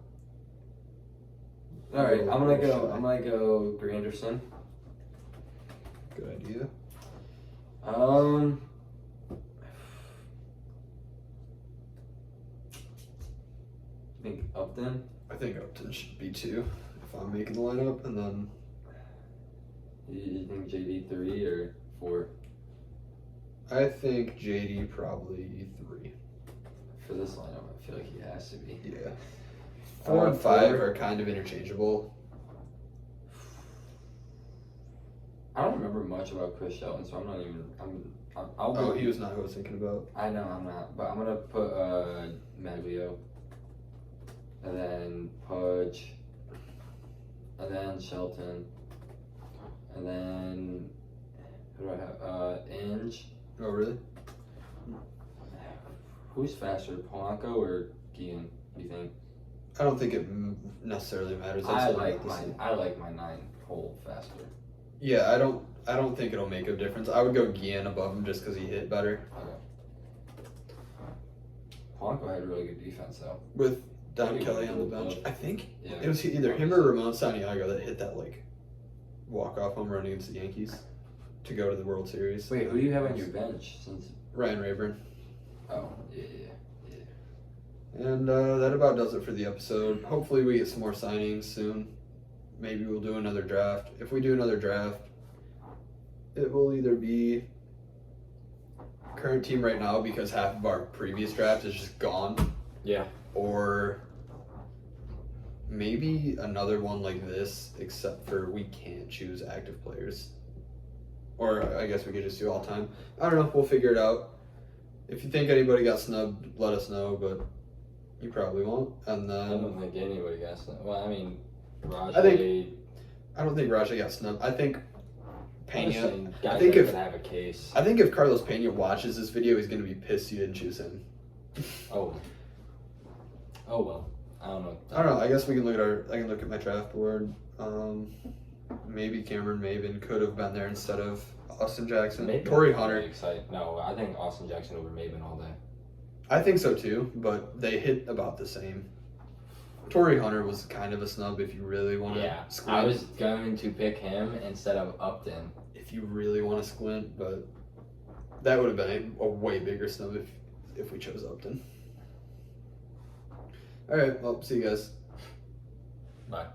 All right, I'm gonna shy. go Granderson. Good idea. I think Upton. I think Upton should be 2 if I'm making the lineup, and then You think JD 3 or 4 I think JD probably 3. for this lineup? I feel like he has to be. Yeah. 4 and 5 are kind of interchangeable. I don't remember much about Chris Shelton, so I'm not even. I'll Oh, go. he was not who I was thinking about. I know I'm not, but I'm gonna put Maglio, and then Pudge, and then Shelton, and then who do I have? Inge. Oh, really? Who's faster, Polanco or Guillen? Do you think? I don't think it necessarily matters. I I'd say like about the my same. 9-hole faster. Yeah, I don't think it'll make a difference. I would go Guillen above him just because he hit better. Polanco had really good defense though. With Don Maybe Kelly on the above. bench, I think Yeah. it was either him or Ramon Santiago that hit that like walk-off home run against the Yankees to go to the World Series. Wait, who do you have on your bench? Since Ryan Rayburn. oh yeah. And that about does it for the episode. Hopefully we get some more signings soon. Maybe we'll do another draft. If we do another draft, it will either be current team right now because half of our previous draft is just gone. Yeah. Or maybe another one like this, except for we can't choose active players. Or I guess we could just do all time. I don't know. We'll figure it out. If you think anybody got snubbed, let us know, but you probably won't. And I then don't think anybody got snubbed. Well, I mean, Rajay. I don't think Rajay got snubbed. I think Pena. I think if have a case. I think if Carlos Pena watches this video, he's gonna be pissed you didn't choose him. Oh well. I don't know. I don't know. I guess we can look at I can look at my draft board. Maybe Cameron Maven could have been there instead of Austin Jackson. Maven Torrey was Hunter. really exciting. No, I think Austin Jackson over Maven all day. I think so too, but they hit about the same. Torrey Hunter was kind of a snub if you really want to squint. I was going to pick him instead of Upton. If you really want to squint, but that would have been a way bigger snub if we chose Upton. All right, well, see you guys. Bye.